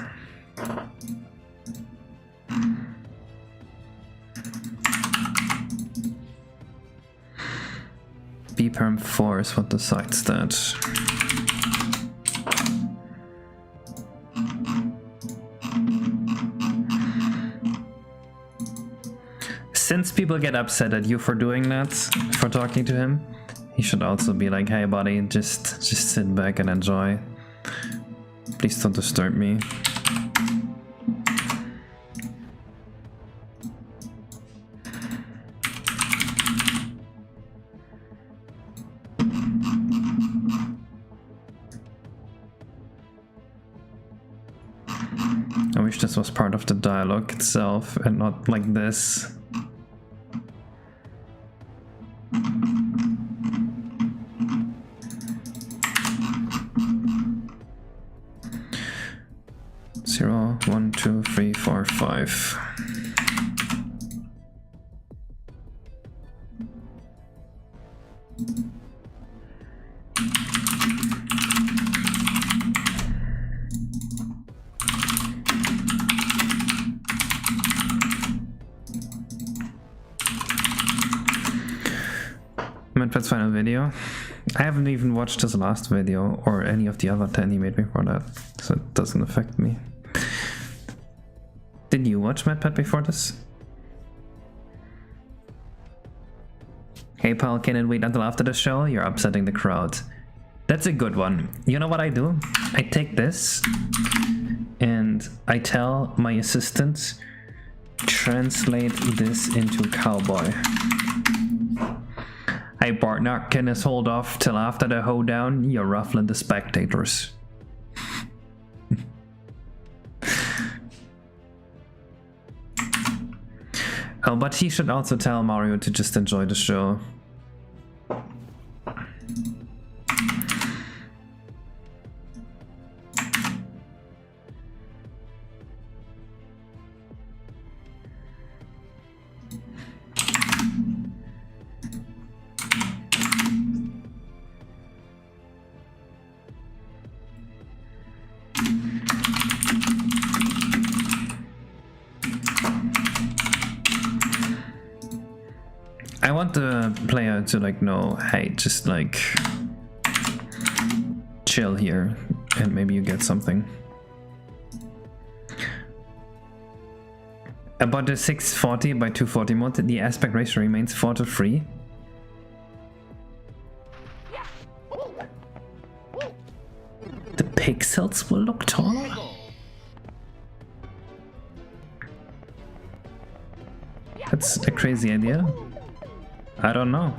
bperm 4 is what decides that. Since people get upset at you for doing that, for talking to him, he should also be like, hey buddy, just sit back and enjoy. Please don't disturb me. I wish this was part of the dialogue itself and not like this. Zero, 1, 2, 3, 4, 5. Manfred's final video. I haven't even watched his last video or any of the other 10 he made before that, so it doesn't affect me. Did you watch MadPat before this? Hey pal, can it wait until after the show? You're upsetting the crowd. That's a good one. You know what I do? I take this and I tell my assistant, translate this into cowboy. Hey partner, can this hold off till after the hoedown? You're ruffling the spectators. Oh, but he should also tell Mario to just enjoy the show. I want the player to like know, hey, just like chill here and maybe you get something. About the 640 by 240 mod, the aspect ratio remains 4:3. The pixels will look taller? That's a crazy idea. I don't know.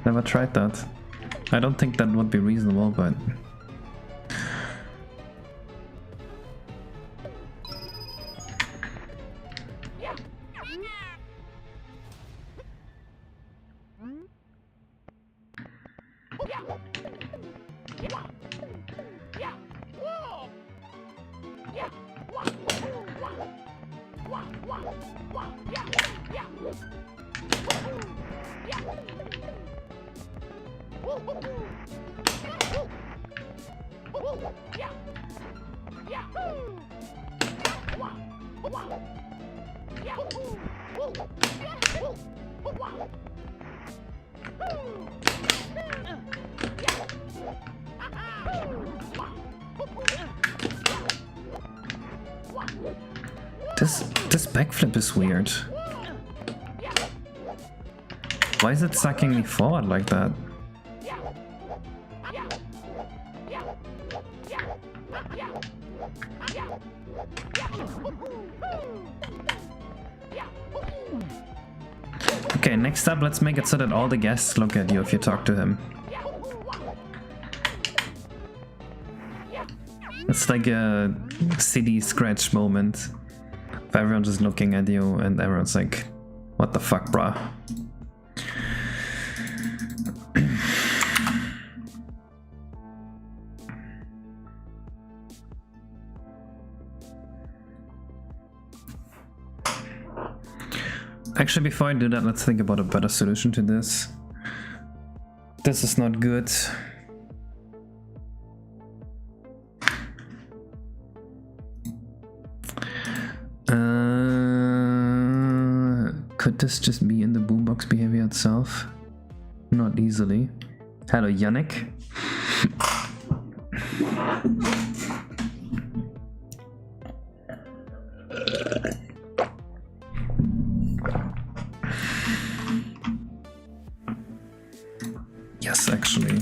Never tried that. I don't think that would be reasonable, but... This backflip is weird. Why is it sucking me forward like that? Okay, next up, let's make it so that all the guests look at you if you talk to him. It's like a city scratch moment. If everyone's just looking at you and everyone's like, what the fuck, bruh? Actually, before I do that, let's think about a better solution to this. This is not good. Could this just be in the boombox behavior itself? Not easily. Hello, Yannick. Yes, actually.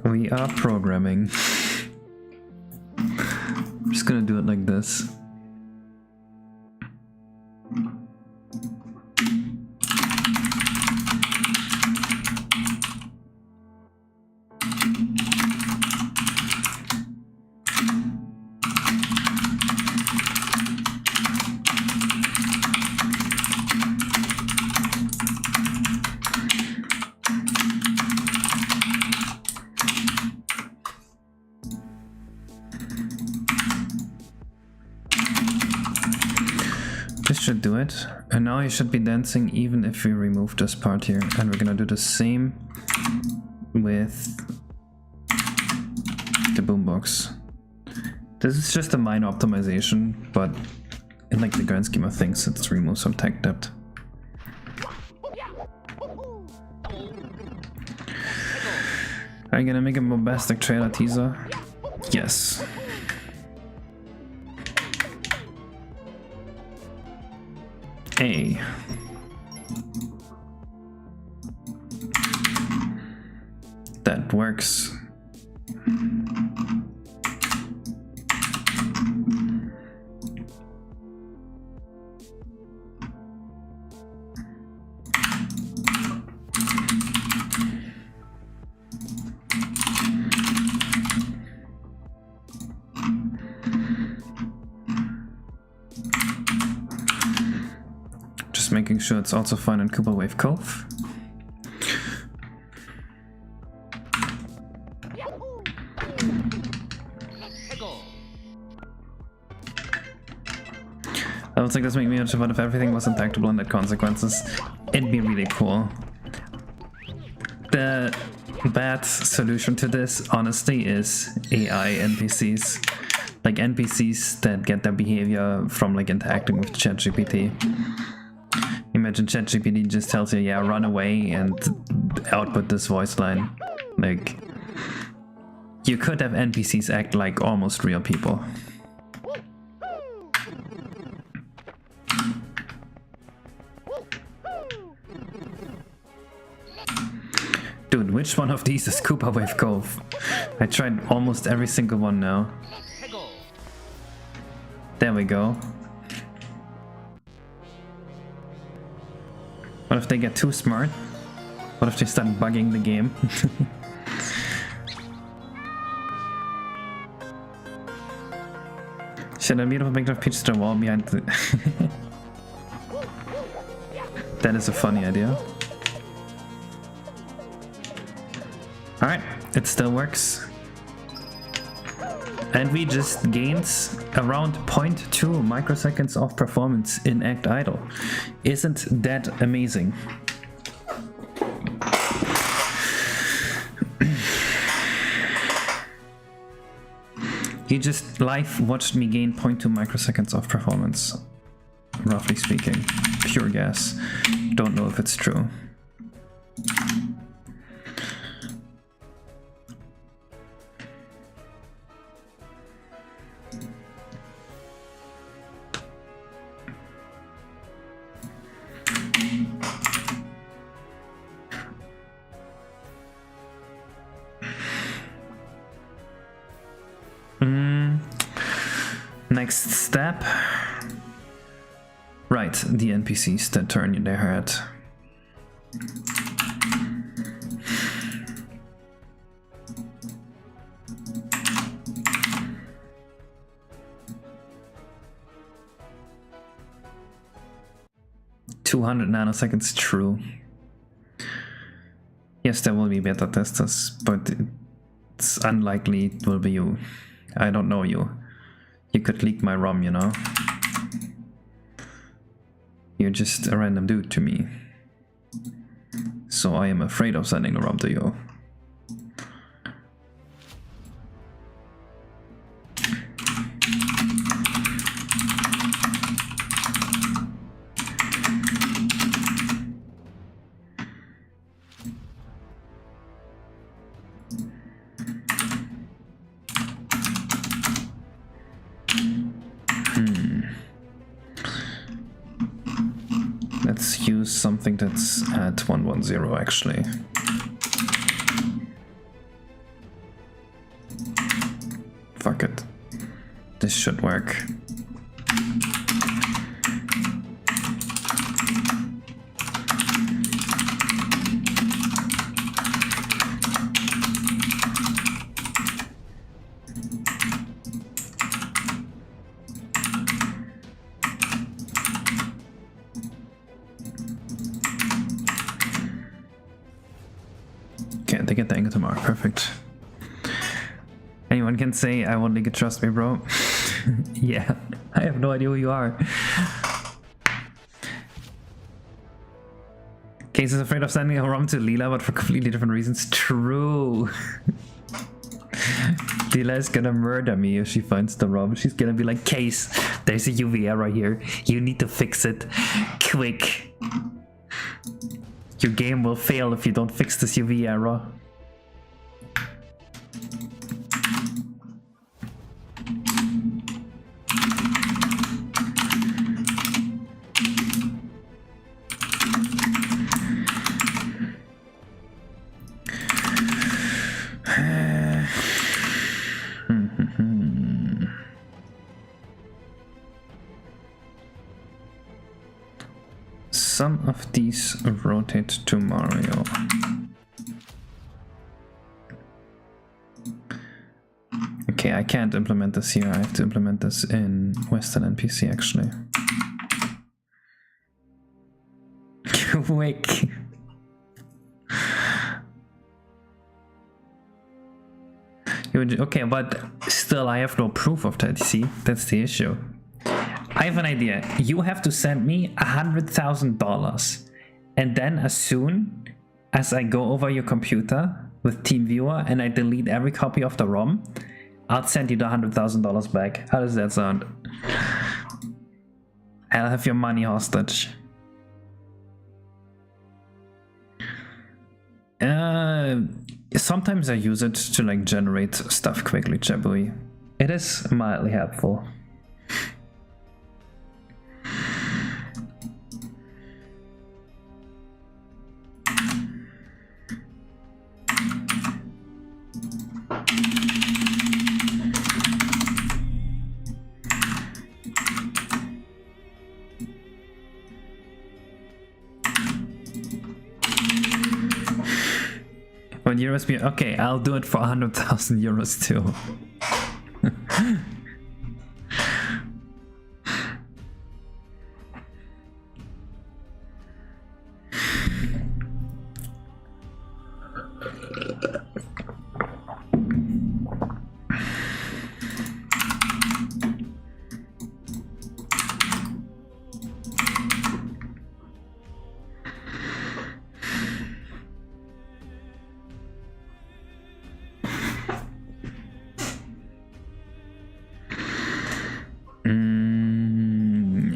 We are programming. I'm just gonna do it like this. This should do it. And now you should be dancing even if we remove this part here. And we're gonna do the same with the boombox. This is just a minor optimization, but in like the grand scheme of things, it's remove some tech depth. Are you gonna make a bombastic trailer teaser? Yes. A. That works. Just making sure it's also fine in Cooper Wave Cove. I don't think this makes me much, but if everything was interactable and had consequences, it'd be really cool. The bad solution to this, honestly, is AI NPCs. Like NPCs that get their behavior from like interacting with ChatGPT. Imagine ChatGPT just tells you, yeah, run away and output this voice line. Like, you could have NPCs act like almost real people. Dude, which one of these is Cooper Wave Cove? I tried almost every single one now. There we go. What if they get too smart? What if they start bugging the game? Should I beautiful picture of Peach to the wall behind the... That is a funny idea. Alright, it still works. And we just gained around 0.2 microseconds of performance in Act Idle. Isn't that amazing? You just live watched me gain 0.2 microseconds of performance. Roughly speaking. Pure guess. Don't know if it's true. Next step. Right, the NPCs that turn their head. (200 nanoseconds) true. Yes, there will be beta testers, but it's unlikely it will be you. I don't know you. You could leak my ROM, you know? You're just a random dude to me. So I am afraid of sending a ROM to you. Let's use something that's at 110 actually. Fuck it. This should work. They get the angle tomorrow. Perfect. Anyone can say I won't leak it, trust me, bro. Yeah, I have no idea who you are. Case is afraid of sending a ROM to Leela, but for completely different reasons. True. Leela is gonna murder me if she finds the ROM. She's gonna be like, Case, there's a UV error here. You need to fix it. Quick. Your game will fail if you don't fix this UV error. Some of these rotate to Mario. Okay, I can't implement this here. I have to implement this in Western NPC actually. Wick. Okay, but still I have no proof of that, see? That's the issue. I have an idea. You have to send me $100,000, and then as soon as I go over your computer with TeamViewer and I delete every copy of the ROM, I'll send you the $100,000 back. How does that sound? I'll have your money hostage. Sometimes I use it to like generate stuff quickly, Chabui. It is mildly helpful. But euros, okay, I'll do it for 100,000 euros too.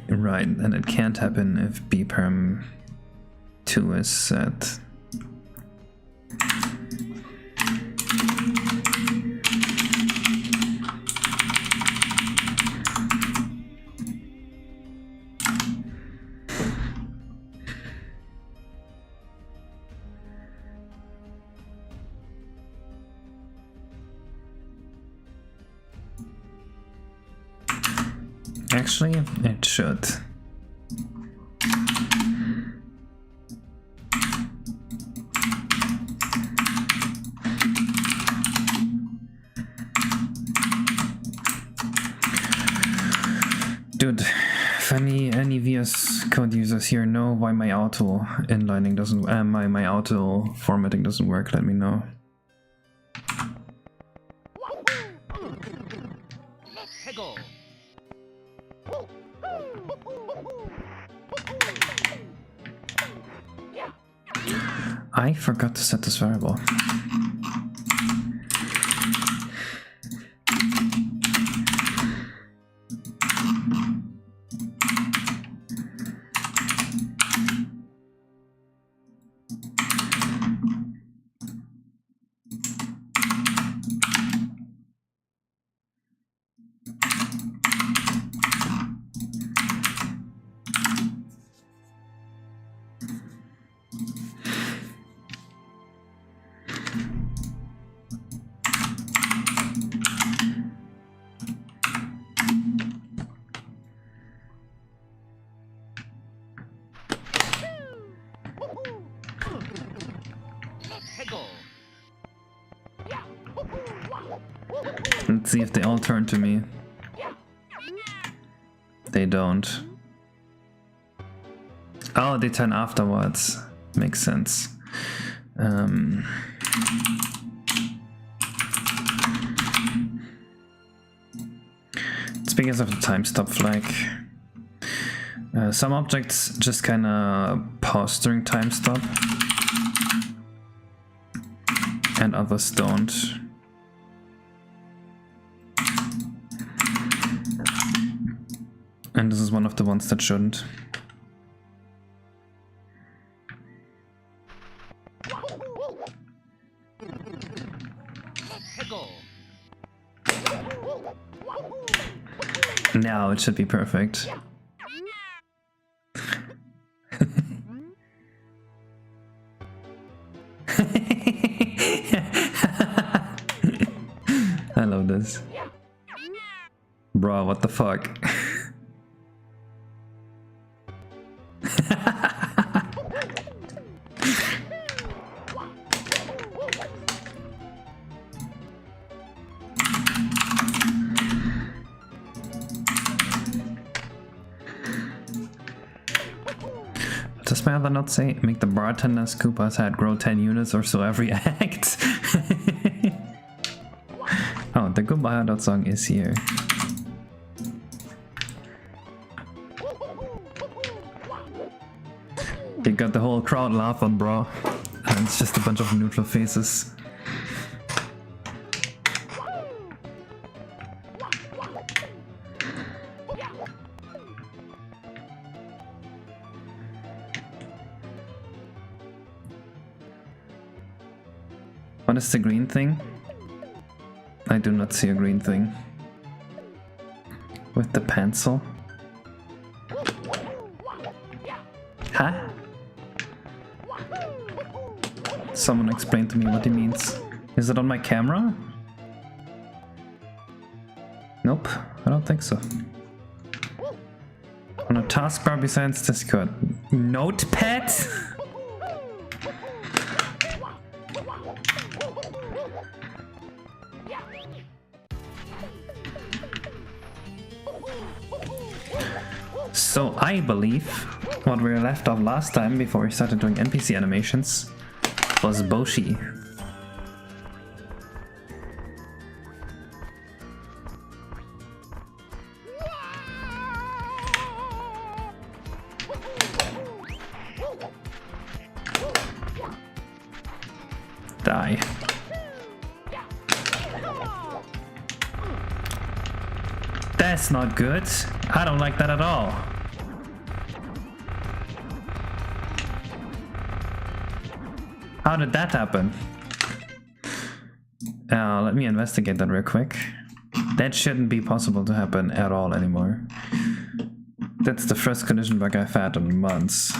Right, and it can't happen if bperm 2 is set. Actually, it should. Dude, if any VS Code users here know why my auto inlining doesn't, my auto formatting doesn't work, let me know. I forgot to set this variable. Let's see if they all turn to me. They don't. Oh, they turn afterwards. Makes sense. It's because of the time stop flag. Some objects just kinda pause during time stop, and others don't. And this is one of the ones that shouldn't. Now it should be perfect. I love this. Bro, what the fuck? does my other note say? Make the bartender scoop us head grow 10 units or so every act. Oh, the Goodbye Hot Dog song is here. You got the whole crowd laughing, bro. And it's just a bunch of neutral faces. What is the green thing? I do not see a green thing. With the pencil? Huh? Someone explain to me what he means. Is it on my camera? Nope, I don't think so. On a taskbar besides Discord. Notepad? So I believe what we were left off last time before we started doing NPC animations was Boshi. Die. That's not good. I don't like that at all. How did that happen? Let me investigate that real quick. That shouldn't be possible to happen at all anymore. That's the first collision bug I've had in months.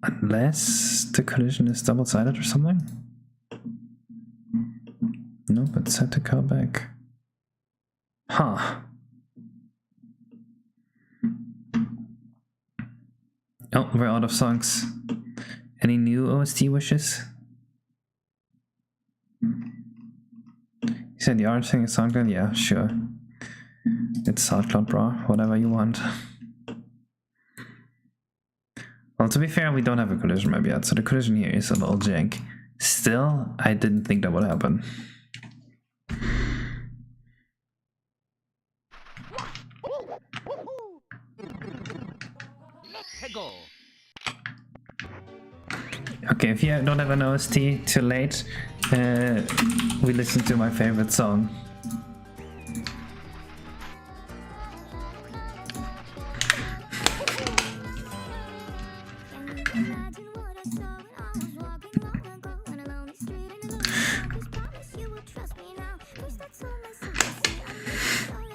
Unless the collision is double-sided or something? Nope, it's set to call back. Huh. Oh, we're out of songs. Any new OST wishes? You said you are singing a song then? Yeah, sure. It's SoundCloud, bro. Whatever you want. Well, to be fair, we don't have a collision map yet, so the collision here is a little jank. Still, I didn't think that would happen. Okay, if you don't have an OST, too late. We listen to my favorite song.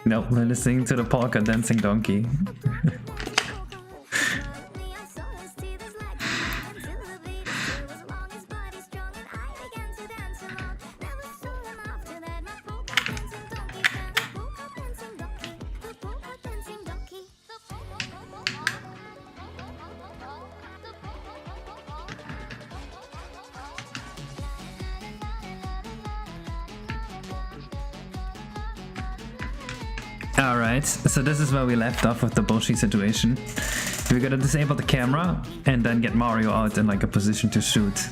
Nope, we're listening to the polka dancing donkey. Alright, so this is where we left off with the Boshi situation. We're gonna disable the camera and then get Mario out in like a position to shoot.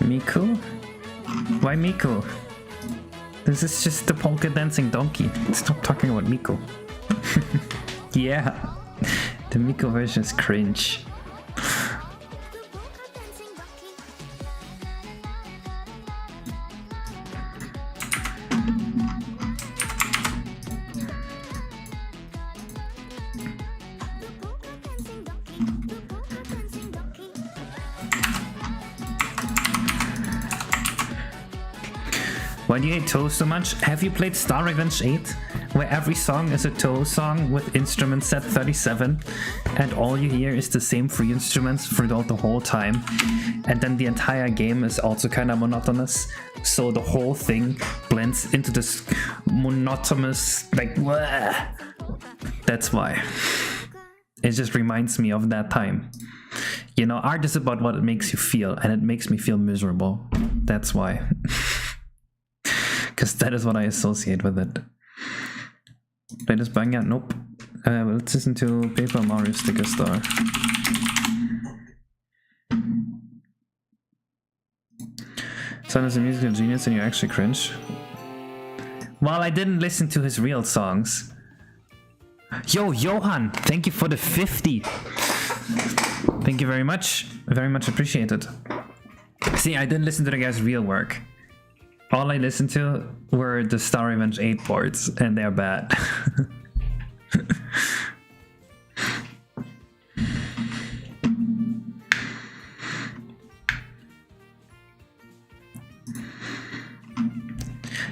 Miku? Why Miku? This is just the polka dancing donkey. Stop talking about Miku. Yeah, the Miku version is cringe. Why do you hate Toho so much? Have you played Star Revenge 8? Where every song is a Toho song with instrument set 37 and all you hear is the same 3 instruments throughout the whole time. And then the entire game is also kind of monotonous. So the whole thing blends into this monotonous, like, bleh. That's why. It just reminds me of that time. You know, art is about what it makes you feel, and it makes me feel miserable. That's why. Because that is what I associate with it. Play this banger? Nope. Let's listen to Paper Mario Sticker Star. Son is a musical genius and you actually cringe. Well, I didn't listen to his real songs. Yo, Johan, thank you for the 50. Thank you very much. Very much appreciated. See, I didn't listen to the guy's real work. All I listened to were the Star Revenge 8 boards, and they're bad.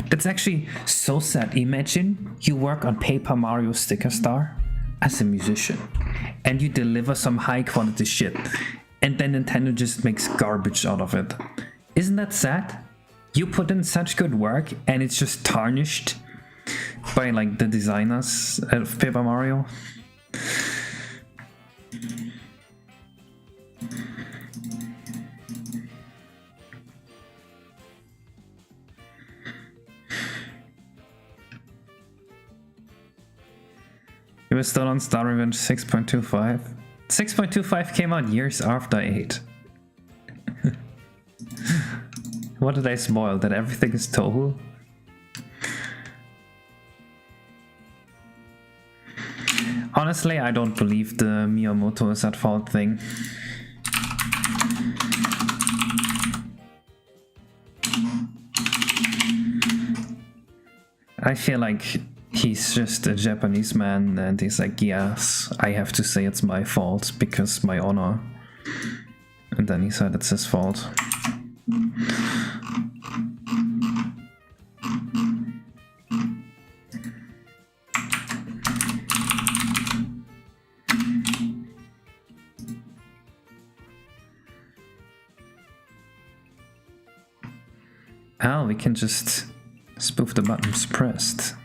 That's actually so sad. Imagine you work on Paper Mario Sticker Star as a musician and you deliver some high quality shit and then Nintendo just makes garbage out of it. Isn't that sad? You put in such good work and it's just tarnished by like the designers of Paper Mario. It was still on Star Revenge 6.25. 6.25 came out years after 8. What did I spoil? That everything is Toho? Honestly, I don't believe the Miyamoto is at fault thing. I feel like he's just a Japanese man and he's like, yes, I have to say it's my fault because my honor. And then he said it's his fault. Oh, we can just spoof the buttons pressed.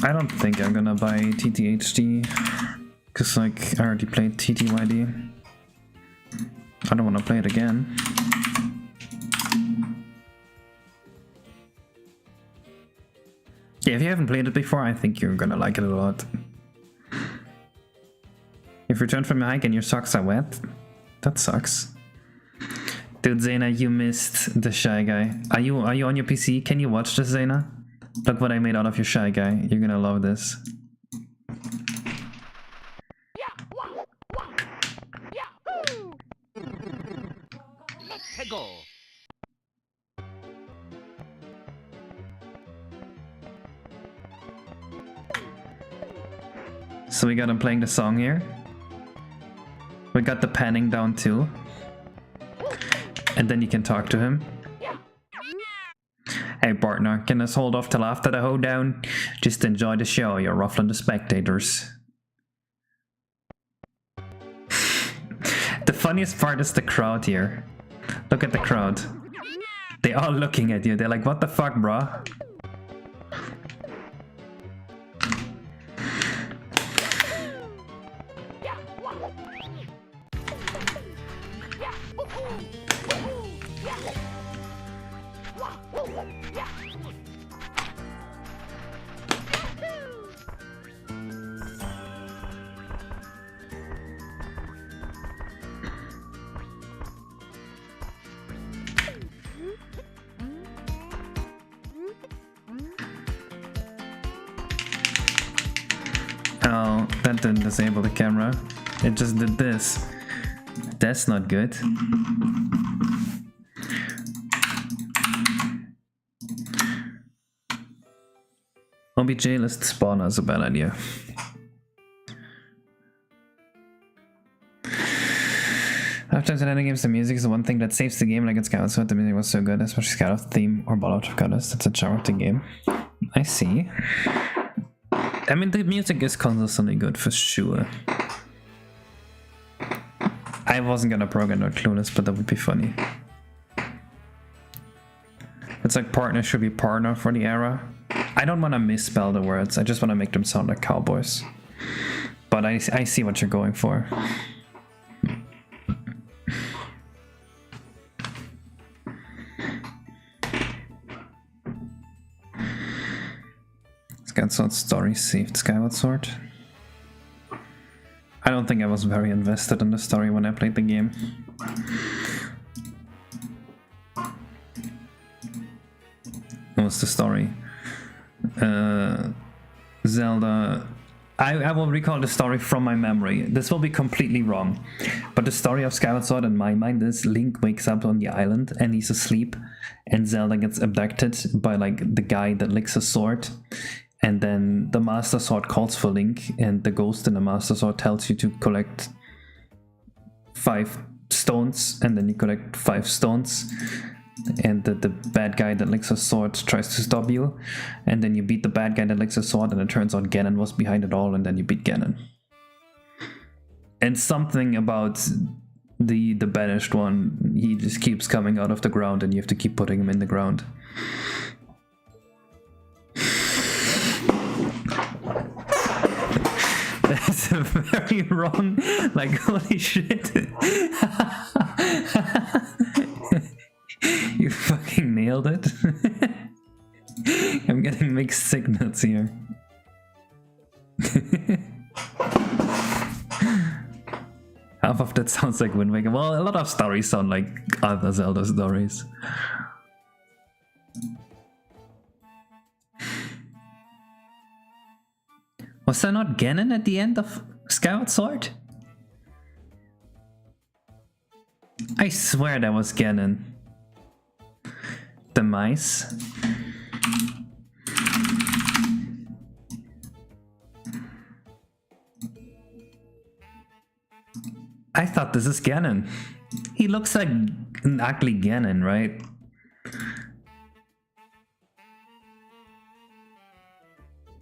I don't think I'm gonna buy TTHD, cause like I already played TTYD. I don't want to play it again. Yeah, if you haven't played it before, I think you're gonna like it a lot. You've returned from your hike and your socks are wet? That sucks. Dude, Zena, you missed the Shy Guy. Are you on your PC? Can you watch this, Zena? Look what I made out of your Shy Guy. You're gonna love this. Let's go. So we got him playing the song here. We got the panning down too. And then you can talk to him. Hey partner, can us hold off till after the hoedown? Just enjoy the show, you're ruffling the spectators. The funniest part is the crowd here. Look at the crowd. They all looking at you, they're like, what the fuck, bruh? That didn't disable the camera. It just did this. That's not good. OBJ list spawner is a bad idea. After any games, the music is the one thing that saves the game, like it's Skyward Sword. The music was so good, especially Skyward theme or Ballad of Goddess. That's a charm of the game. I see. I mean, the music is consistently good for sure. I wasn't gonna program or Clueless, but that would be funny. It's like partner should be partner for the era. I don't want to misspell the words, I just want to make them sound like cowboys. But I see what you're going for. Skyward Sword story saved Skyward Sword. I don't think I was very invested in the story when I played the game. What was the story? Zelda. I will recall the story from my memory. This will be completely wrong. But the story of Skyward Sword in my mind is Link wakes up on the island and he's asleep, and Zelda gets abducted by like the guy that licks a sword. And then the Master Sword calls for Link, and the ghost in the Master Sword tells you to collect 5 stones, and then you collect 5 stones. And the bad guy that licks a sword tries to stop you, and then you beat the bad guy that licks a sword, and it turns out Ganon was behind it all, and then you beat Ganon. And something about the banished one, he just keeps coming out of the ground, and you have to keep putting him in the ground. That's very wrong. Like, holy shit. You fucking nailed it. I'm getting mixed signals here. Half of that sounds like Wind Waker. Well, a lot of stories sound like other Zelda stories. Was there not Ganon at the end of Skyward Sword? I swear that was Ganon. The mice. I thought this is Ganon. He looks like an ugly Ganon, right?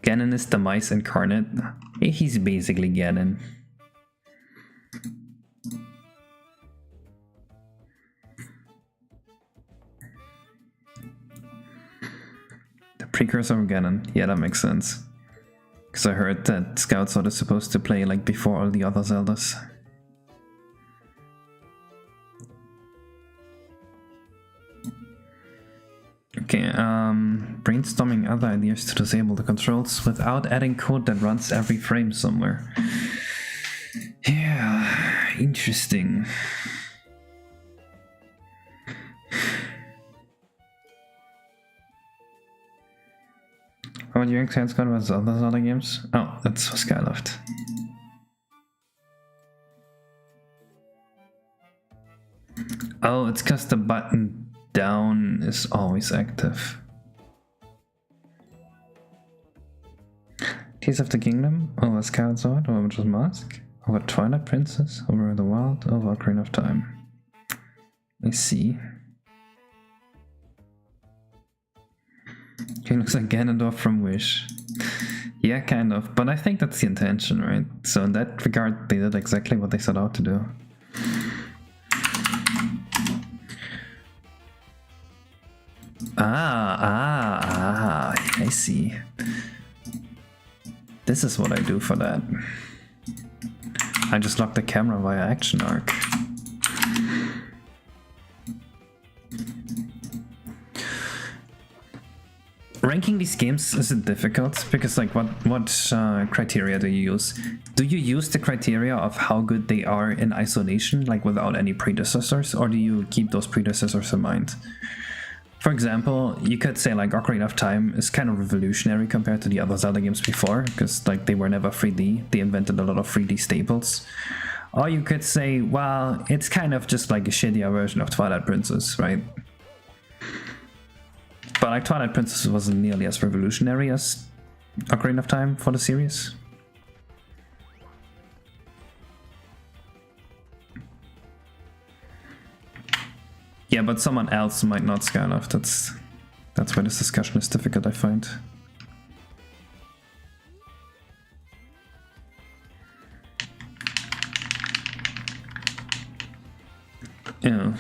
Ganon is the mice incarnate. He's basically Ganon. The precursor of Ganon. Yeah, that makes sense. Because I heard that Skyward Sword is supposed to play like before all the other Zeldas. Okay, brainstorming other ideas to disable the controls without adding code that runs every frame somewhere. Yeah, interesting. How about your experience code with other games? Oh, that's for Skyloft. Oh, it's because the button down is always active. Tears of the Kingdom, over Skyward Sword, over Majora's Mask, over Twilight Princess, over the Wild, over Ocarina of Time. I see. He looks like Ganondorf from Wish. Yeah, kind of, but I think that's the intention, right? So in that regard, they did exactly what they set out to do. I see. This is what I do for that. I just lock the camera via action arc. Ranking these games is difficult because, like, what criteria do you use? Do you use the criteria of how good they are in isolation, like without any predecessors, or do you keep those predecessors in mind? For example, you could say like Ocarina of Time is kind of revolutionary compared to the other Zelda games before, because like they were never 3D. They invented a lot of 3D staples. Or you could say, well, it's kind of just like a shittier version of Twilight Princess, right? But like Twilight Princess wasn't nearly as revolutionary as Ocarina of Time for the series. Yeah, but someone else might not, Skyloft. That's why this discussion is difficult, I find. Yeah.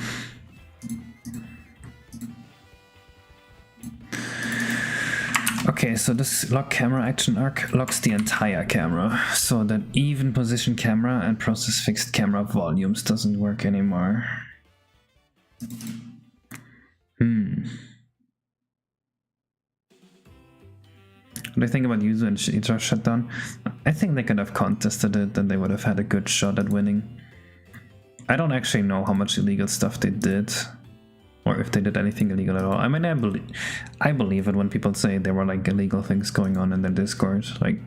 Okay, so this lock camera action arc locks the entire camera, so that even position camera and process fixed camera volumes doesn't work anymore. What do you think about user and user shutdown? I think they could have contested it, then they would have had a good shot at winning. I don't actually know how much illegal stuff they did, or if they did anything illegal at all. I mean, I believe it when people say there were like illegal things going on in their Discord, like.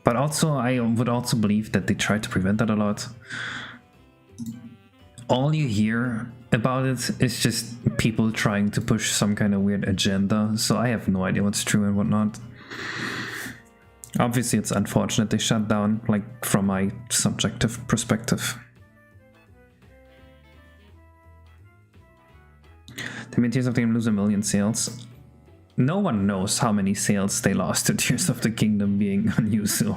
But also, I would also believe that they tried to prevent that a lot. All you hear about it is just people trying to push some kind of weird agenda, so I have no idea what's true and whatnot. Obviously it's unfortunate they shut down, like from my subjective perspective. They made Tears of the Kingdom lose 1 million sales. No one knows how many sales they lost to Tears of the Kingdom being on Yuzu.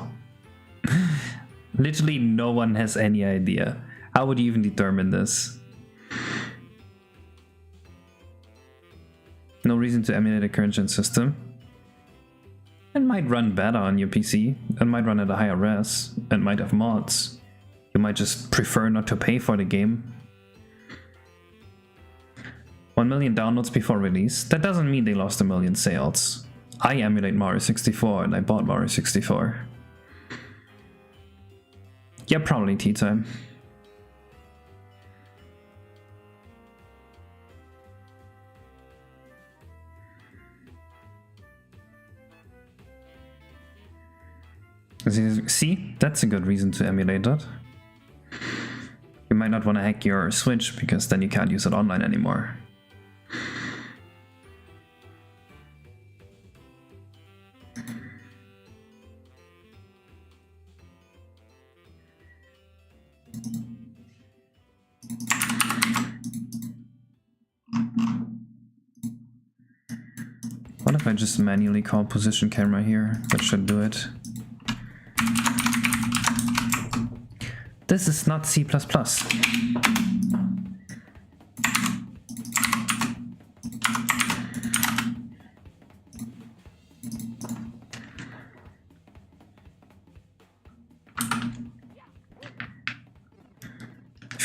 Literally no one has any idea. How would you even determine this? No reason to emulate a current gen system. It might run better on your PC. It might run at a higher res. It might have mods. You might just prefer not to pay for the game. 1 million downloads before release. That doesn't mean they lost 1 million sales. I emulate Mario 64 and I bought Mario 64. Yeah, probably tea time. See, that's a good reason to emulate that. You might not want to hack your Switch because then you can't use it online anymore. What if I just manually call position camera here? That should do it. This is not C++. If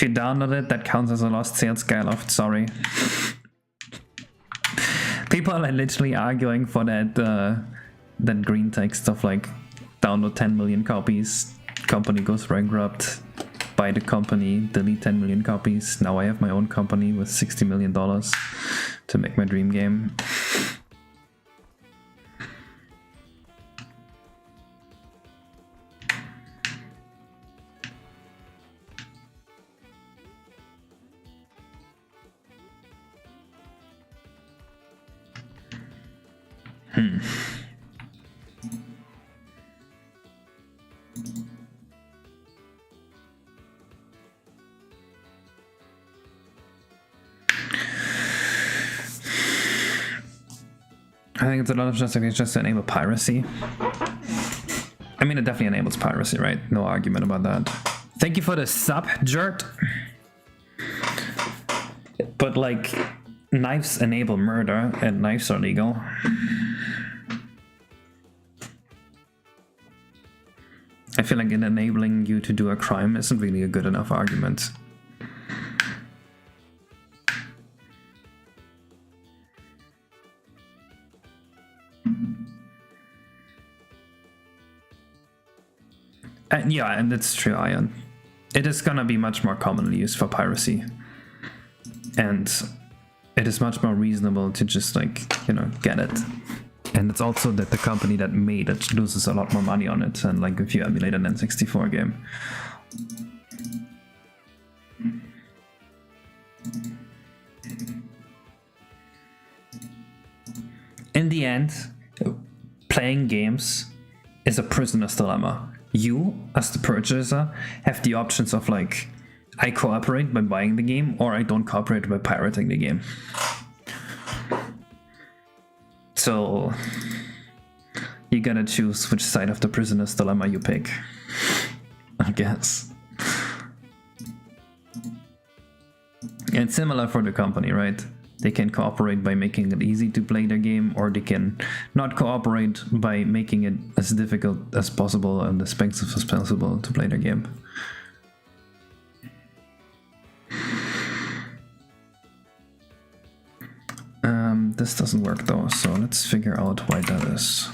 you download it, that counts as a lost sales, Skyloft, sorry. People are literally arguing for that green text of like, download 10 million copies, company goes bankrupt, buy the company, delete 10 million copies, now I have my own company with $60 million to make my dream game. I think it's a lot of justification just to enable piracy. I mean, it definitely enables piracy, right? No argument about that. Thank you for the sub, Jert. But like, knives enable murder and knives are legal. I feel like enabling you to do a crime isn't really a good enough argument. And yeah, and it's true, Ion. It is gonna be much more commonly used for piracy. And it is much more reasonable to just like, you know, get it. And it's also that the company that made it loses a lot more money on it than like if you emulate an N64 game. In the end, playing games is a prisoner's dilemma. You, as the purchaser, have the options of like, I cooperate by buying the game, or I don't cooperate by pirating the game. So you gotta choose which side of the prisoner's dilemma you pick, I guess. And similar for the company, right? They can cooperate by making it easy to play their game, or they can not cooperate by making it as difficult as possible and expensive as possible to play their game. This doesn't work though, so let's figure out why that is.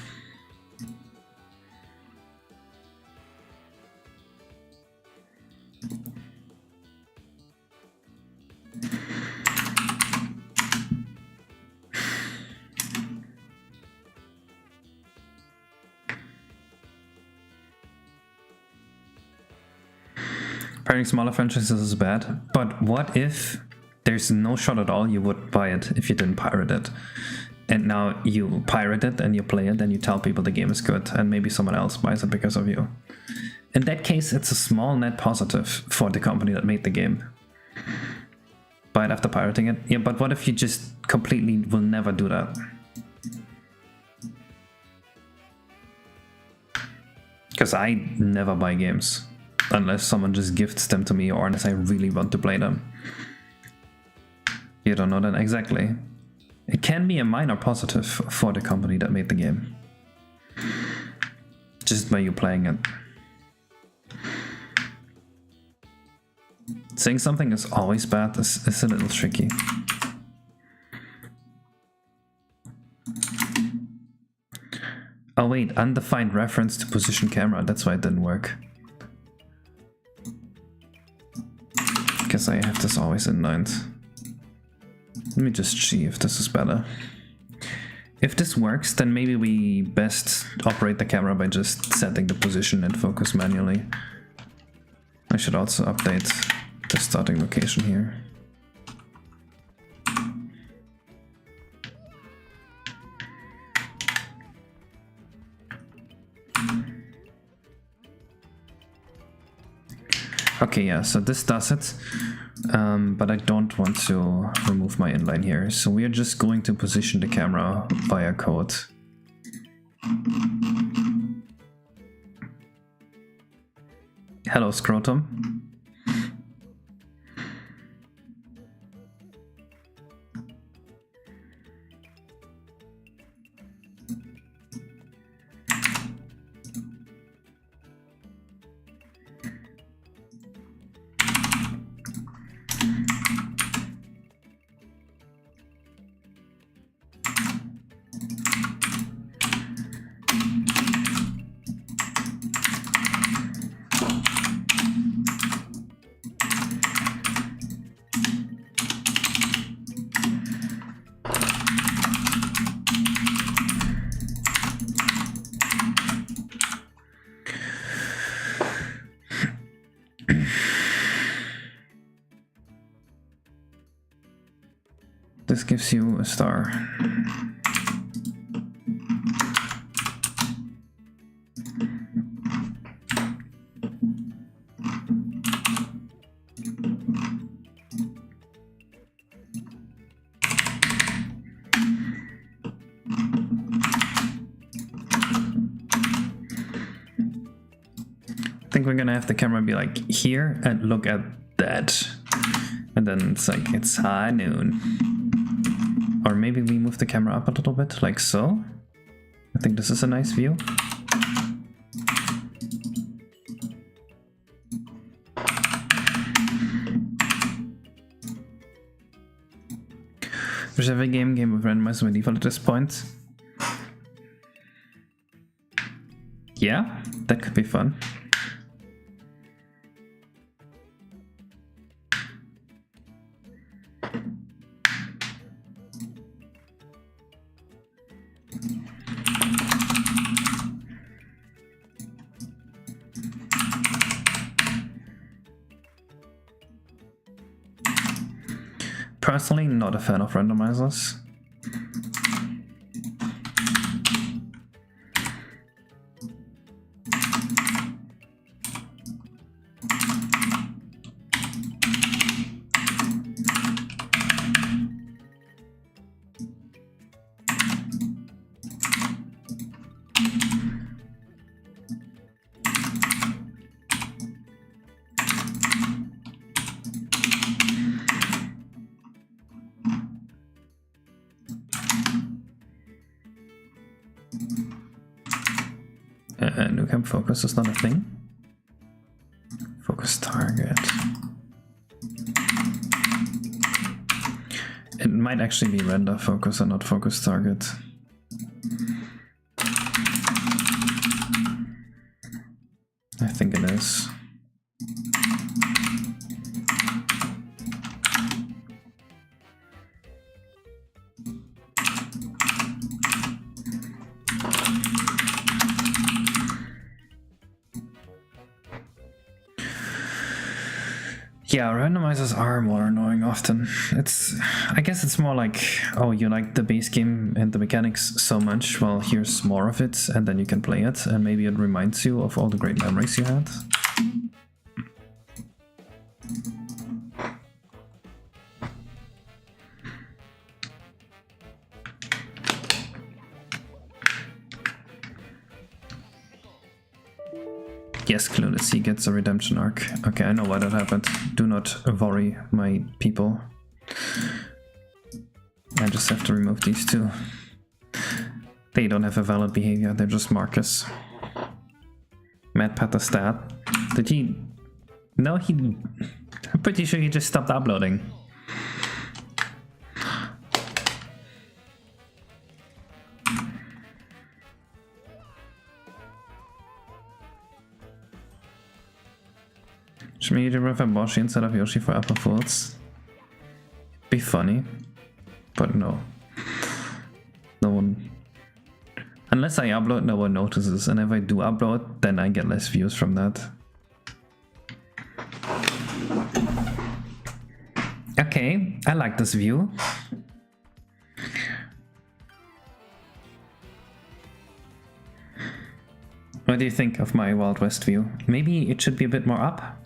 Pairing smaller franchises is bad, but what if there's no shot at all you would buy it if you didn't pirate it? And now you pirate it and you play it and you tell people the game is good and maybe someone else buys it because of you. In that case, it's a small net positive for the company that made the game. Buy it after pirating it? Yeah, but what if you just completely will never do that? Because I never buy games. Unless someone just gifts them to me or unless I really want to play them. You don't know that exactly. It can be a minor positive for the company that made the game. Just by you playing it. Saying something is always bad is a little tricky. Oh wait, undefined reference to position camera, that's why it didn't work. Guess I have this always in mind. Let me just see if this is better. If this works, then maybe we best operate the camera by just setting the position and focus manually. I should also update the starting location here. Okay, yeah, so this does it, but I don't want to remove my inline here, so we are just going to position the camera via code. Hello, Scrotum. This gives you a star. I think we're gonna have the camera be like here and look at that. And then it's like, it's high noon. Or maybe we move the camera up a little bit, like so. I think this is a nice view. There's every game with randomized by default at this point. Yeah, that could be fun. Personally, not a fan of randomizers. New camp focus is not a thing. Focus target. It might actually be render focus and not focus target. I think it is. Yeah, randomizers are more annoying often. I guess it's more like, oh, you like the base game and the mechanics so much, well, here's more of it, and then you can play it, and maybe it reminds you of all the great memories you had. Yes, Clueless, he gets a redemption arc. Okay, I know why that happened. Do not worry, my people. I just have to remove these two. They don't have a valid behavior, they're just markers. Matt Patterstat. Did he... No, he... I'm pretty sure he just stopped uploading. Shmi to refer Boshi instead of Yoshi for Upper Folds. Be funny. But no. No one... Unless I upload, no one notices. And if I do upload, then I get less views from that. Okay, I like this view. What do you think of my Wild West view? Maybe it should be a bit more up?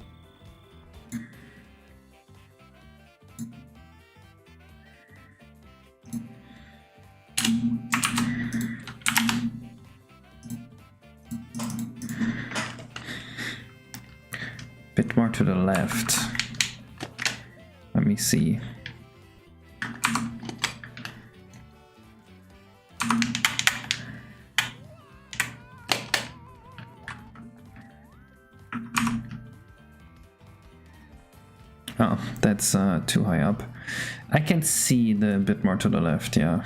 Bit more to the left. Let me see. Oh, that's too high up. I can see the bit more to the left, yeah.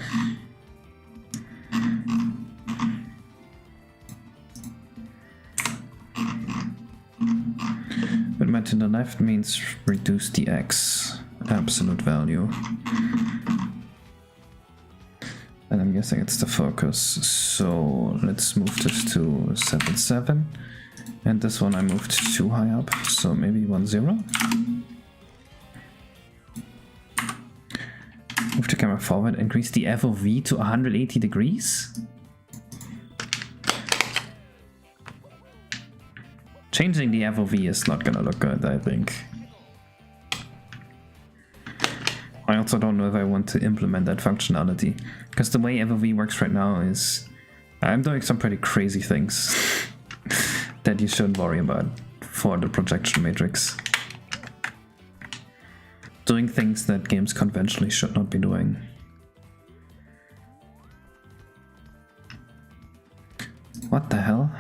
Bit more to the left means reduce the X absolute value. And I'm guessing it's the focus. So let's move this to 7.7. And this one I moved too high up, so maybe 1.0. Move the camera forward, increase the FOV to 180 degrees. Changing the FOV is not gonna look good, I think. I also don't know if I want to implement that functionality, because the way FOV works right now is I'm doing some pretty crazy things that you shouldn't worry about for the projection matrix. Doing things that games conventionally should not be doing. What the hell?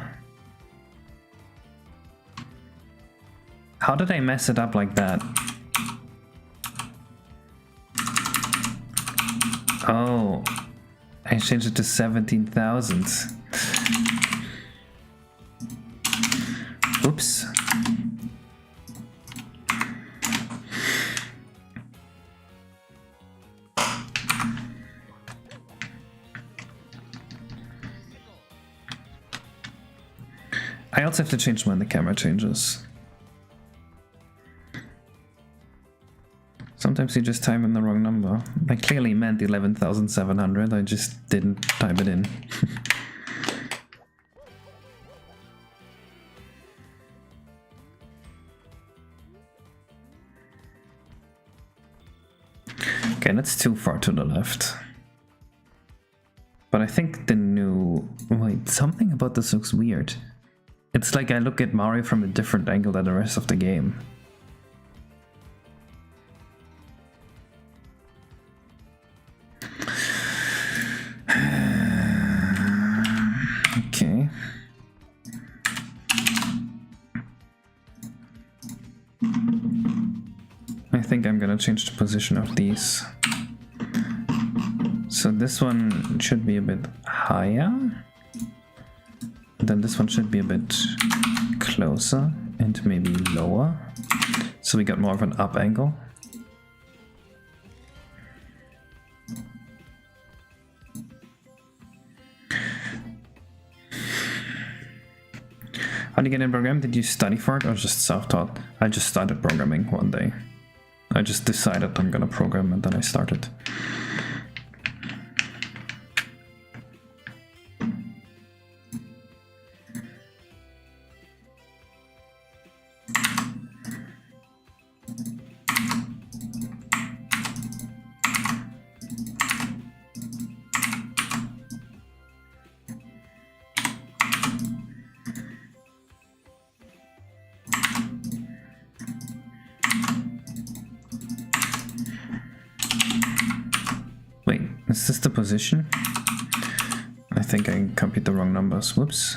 How did I mess it up like that? Oh, I changed it to 17,000. Oops. I also have to change when the camera changes. Sometimes you just type in the wrong number. I clearly meant 11,700, I just didn't type it in. Okay, that's too far to the left. But I think the new... Wait, something about this looks weird. It's like I look at Mario from a different angle than the rest of the game. Okay. I think I'm gonna change the position of these. So this one should be a bit higher. Then this one should be a bit closer and maybe lower. So we got more of an up angle. How do you get in program? Did you study for it or just self-taught? I just started programming one day. I just decided I'm gonna program and then I started. Wait, is this the position? I think I copied the wrong numbers. Whoops.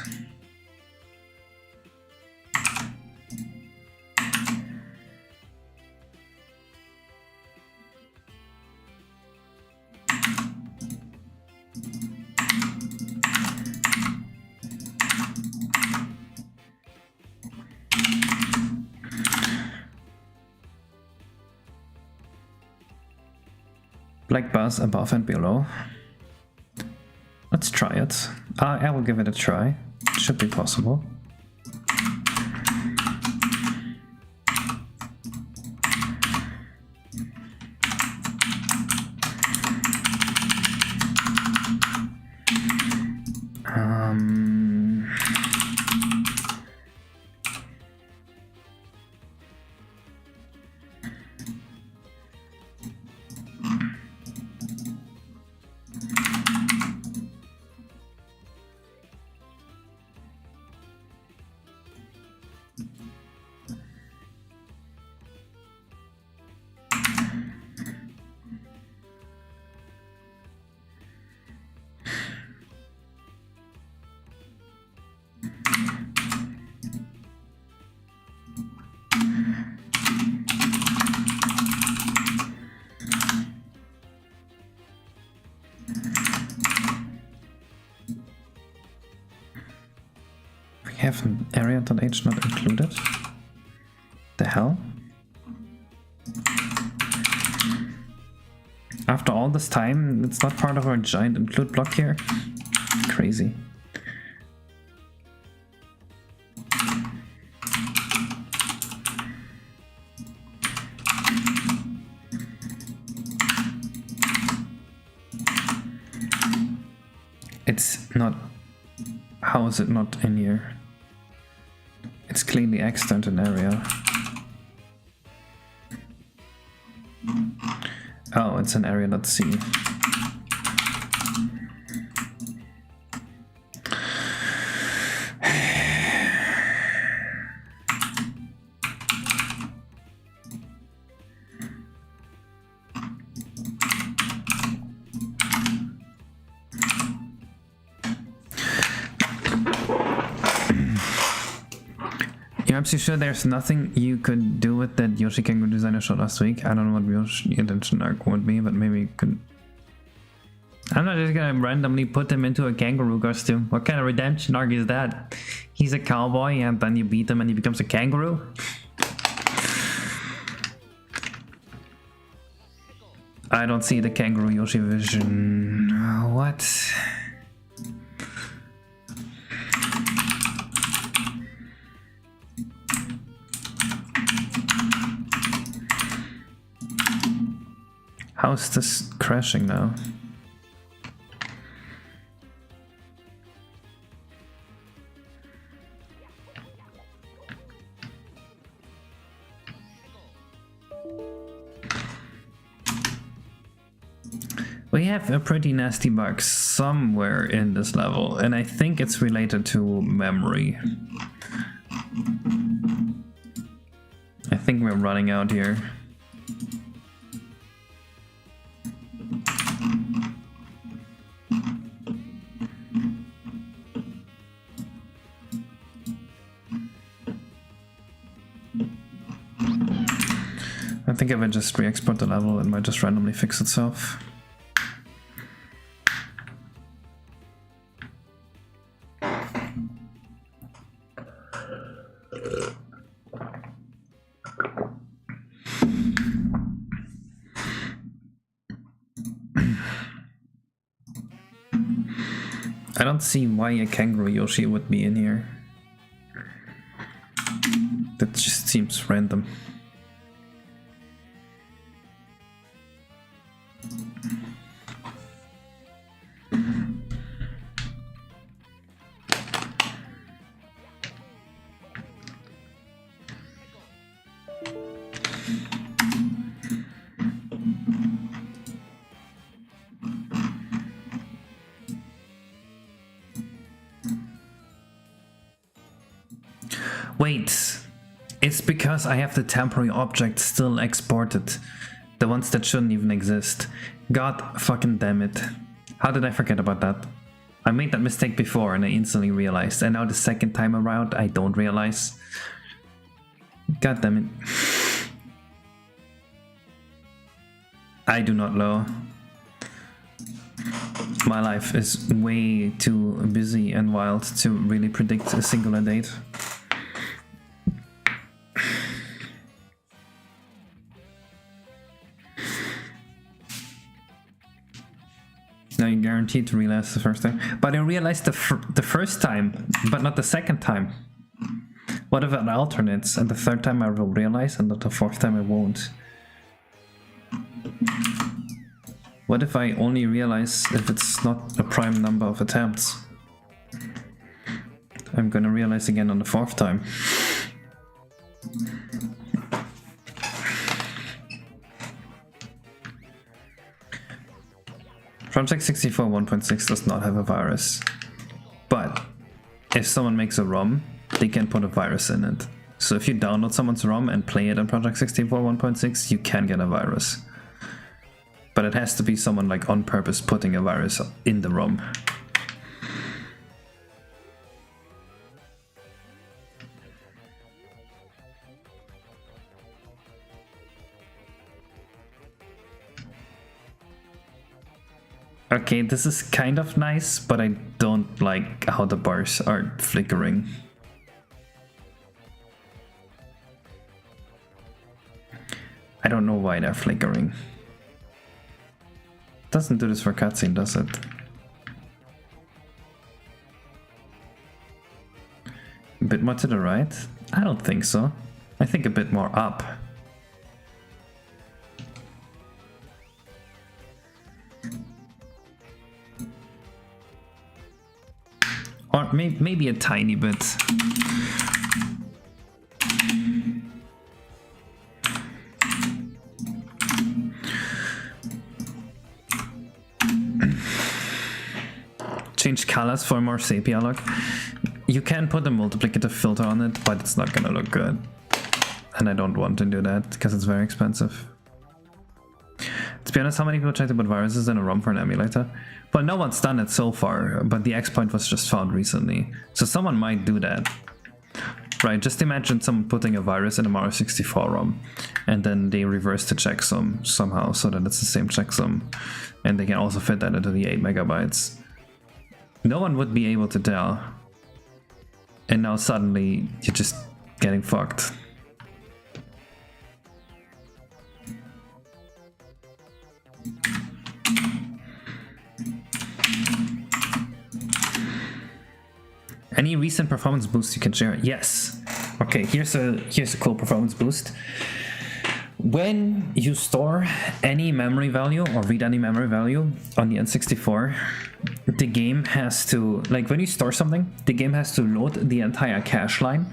Black bars above and below. Let's try it. I will give it a try. It should be possible. Have an area.h not included? The hell? After all this time, it's not part of our giant include block here? Crazy. It's not... How is it not in here? It's clearly extant an area. Oh, it's an area.c. You're absolutely sure there's nothing you could do with that Yoshi Kangaroo designer showed last week? I don't know what Yoshi intention arc would be, but maybe you could... I'm not just gonna randomly put him into a kangaroo costume. What kind of redemption arc is that? He's a cowboy and then you beat him and he becomes a kangaroo? I don't see the kangaroo Yoshi vision. What? How's this crashing now? We have a pretty nasty bug somewhere in this level, and I think it's related to memory. I think we're running out here. I think if I just re-export the level, it might just randomly fix itself. I don't see why a kangaroo Yoshi would be in here. That just seems random. Wait, it's because I have the temporary objects still exported. The ones that shouldn't even exist. God fucking damn it. How did I forget about that? I made that mistake before and I instantly realized, and now the second time around I don't realize. God damn it. I do not know. My life is way too busy and wild to really predict a singular date. Now you're guaranteed to realize the first time. But I realized the first time, but not the second time. What if it alternates and the third time I will realize and the fourth time I won't? What if I only realize if it's not a prime number of attempts? I'm gonna realize again on the fourth time. Project 64 1.6 does not have a virus, but if someone makes a ROM, they can put a virus in it. So if you download someone's ROM and play it on Project 64 1.6, you can get a virus. But it has to be someone like on purpose putting a virus in the ROM. Okay, this is kind of nice, but I don't like how the bars are flickering. I don't know why they're flickering. Doesn't do this for cutscene, does it? A bit more to the right? I don't think so. I think a bit more up. Or maybe a tiny bit. Change colors for a more sepia look. You can put a multiplicative filter on it, but it's not gonna look good. And I don't want to do that because it's very expensive. To be honest, how many people try to put viruses in a ROM for an emulator? Well, no one's done it so far, but the exploit was just found recently. So someone might do that. Right, just imagine someone putting a virus in a Mario 64 ROM, and then they reverse the checksum somehow so that it's the same checksum. And they can also fit that into the 8 megabytes. No one would be able to tell. And now suddenly you're just getting fucked. Any recent performance boost you can share? Yes. Okay, here's a cool performance boost. When you store any memory value or read any memory value on the N64, the game has to, like when you store something, the game has to load the entire cache line,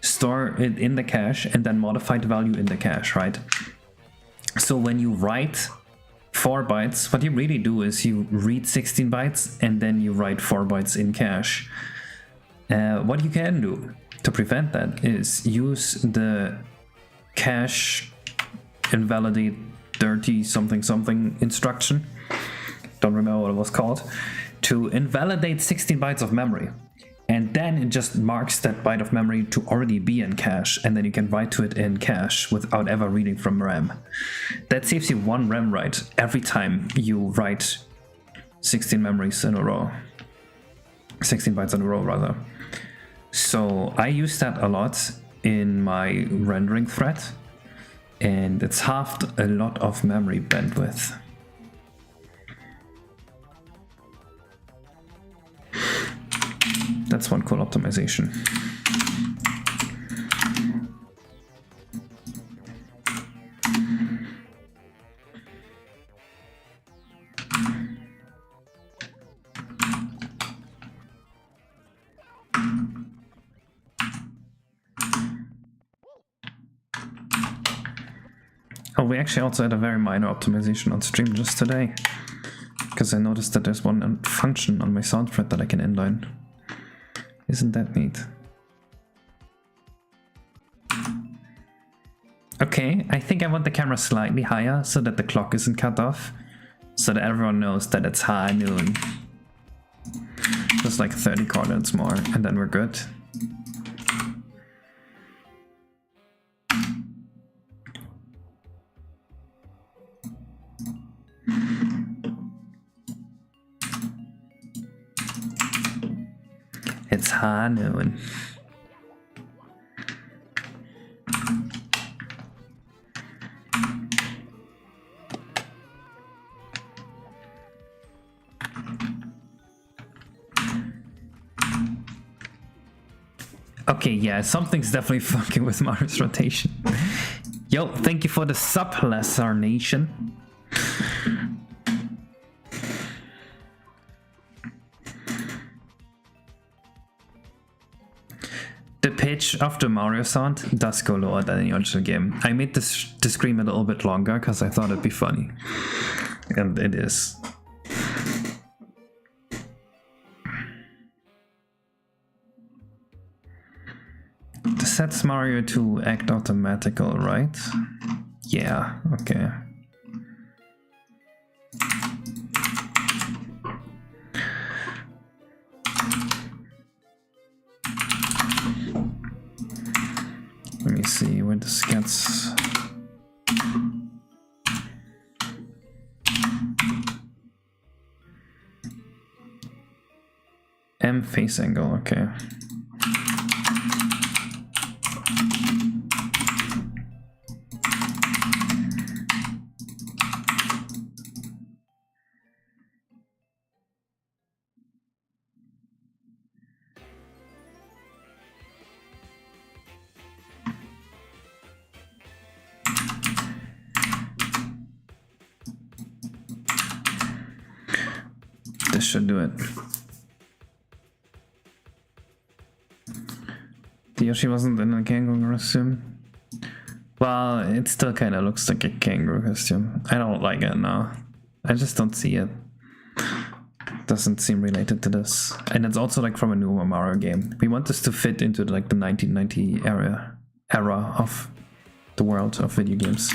store it in the cache, and then modify the value in the cache, right? So when you write 4 bytes, what you really do is you read 16 bytes and then you write 4 bytes in cache. What you can do to prevent that is use the cache invalidate dirty something something instruction, don't remember what it was called, to invalidate 16 bytes of memory. And then it just marks that byte of memory to already be in cache, and then you can write to it in cache without ever reading from RAM. That saves you 1 RAM write every time you write 16 memories in a row. 16 bytes in a row, rather. So I use that a lot in my rendering thread, and it's halved a lot of memory bandwidth. That's one cool optimization. Oh, we actually also had a very minor optimization on stream just today, because I noticed that there's one function on my sound thread that I can inline. Isn't that neat? Okay, I think I want the camera slightly higher so that the clock isn't cut off, so that everyone knows that it's high noon. Just like 30 coordinates more, and then we're good. It's high noon. Okay, yeah, something's definitely fucking with Mario's rotation. Yo, thank you for the sub, Lesser Nation. The pitch of the Mario sound does go lower than the original game. I made the scream a little bit longer because I thought it'd be funny. And it is. This sets Mario to act automatical, right? Yeah, okay. Let me see where this gets. M face angle, okay. This should do it. The Yoshi wasn't in a kangaroo costume. Well, it still kind of looks like a kangaroo costume. I don't like it now. I just don't see it. Doesn't seem related to this. And it's also like from a newer Mario game. We want this to fit into like the 1990 era of the world of video games.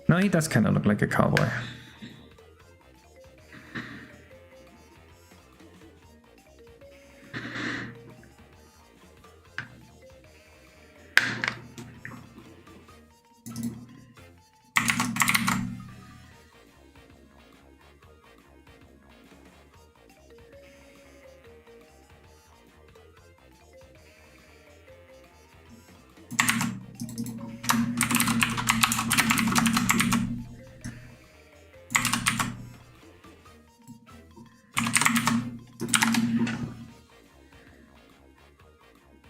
No, he does kind of look like a cowboy.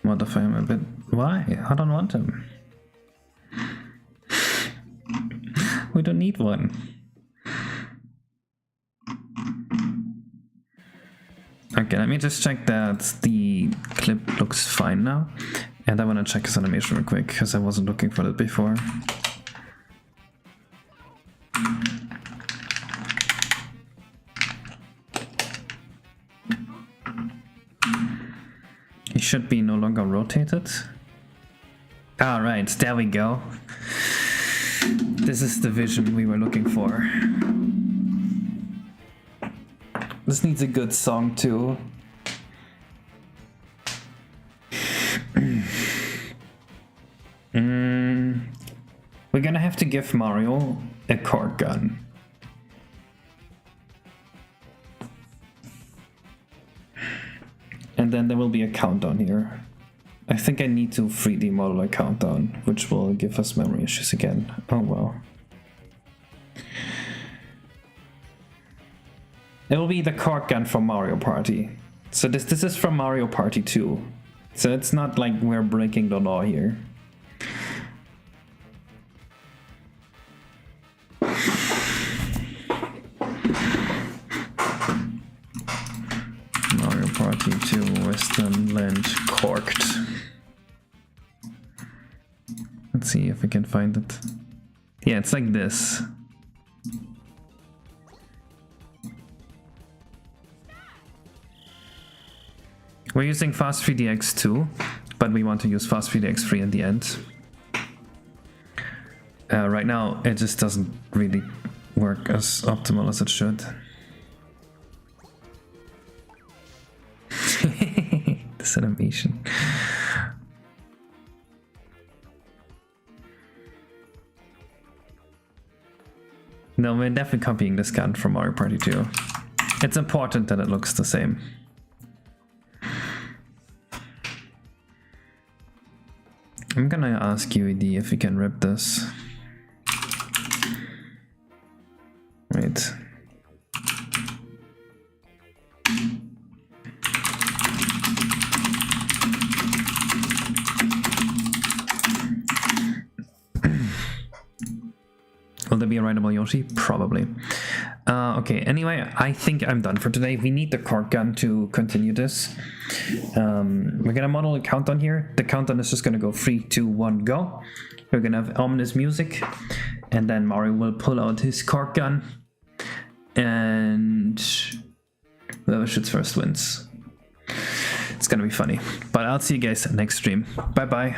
Modify him a bit. Why? I don't want him. don't need one. Okay, let me just check that the clip looks fine now. And I want to check his animation real quick, because I wasn't looking for it before. He should be no longer rotated. All right, there we go. This is the vision we were looking for. This needs a good song too. We're gonna have to give Mario a cork gun. And then there will be a countdown here. I think I need to 3D model a countdown, which will give us memory issues again. Oh well. It will be the cork gun from Mario Party. So this is from Mario Party 2. So it's not like we're breaking the law here. Mario Party 2 Western Land corked. Let's see if we can find it. Yeah, it's like this. We're using Fast 3DX2, but we want to use Fast 3DX3 in the end. Right now, it just doesn't really work as optimal as it should. This animation. No, we're definitely copying this gun from Mario Party 2. It's important that it looks the same. I'm gonna ask UED if we can rip this. Wait. Will there be a writable Yoshi? Probably. Okay, anyway, I think I'm done for today. We need the cork gun to continue this. We're gonna model a countdown here. The countdown is just gonna go 3, 2, 1, go. We're gonna have ominous music, and then Mario will pull out his cork gun, and whoever shoots first wins. It's gonna be funny. But I'll see you guys next stream. Bye bye.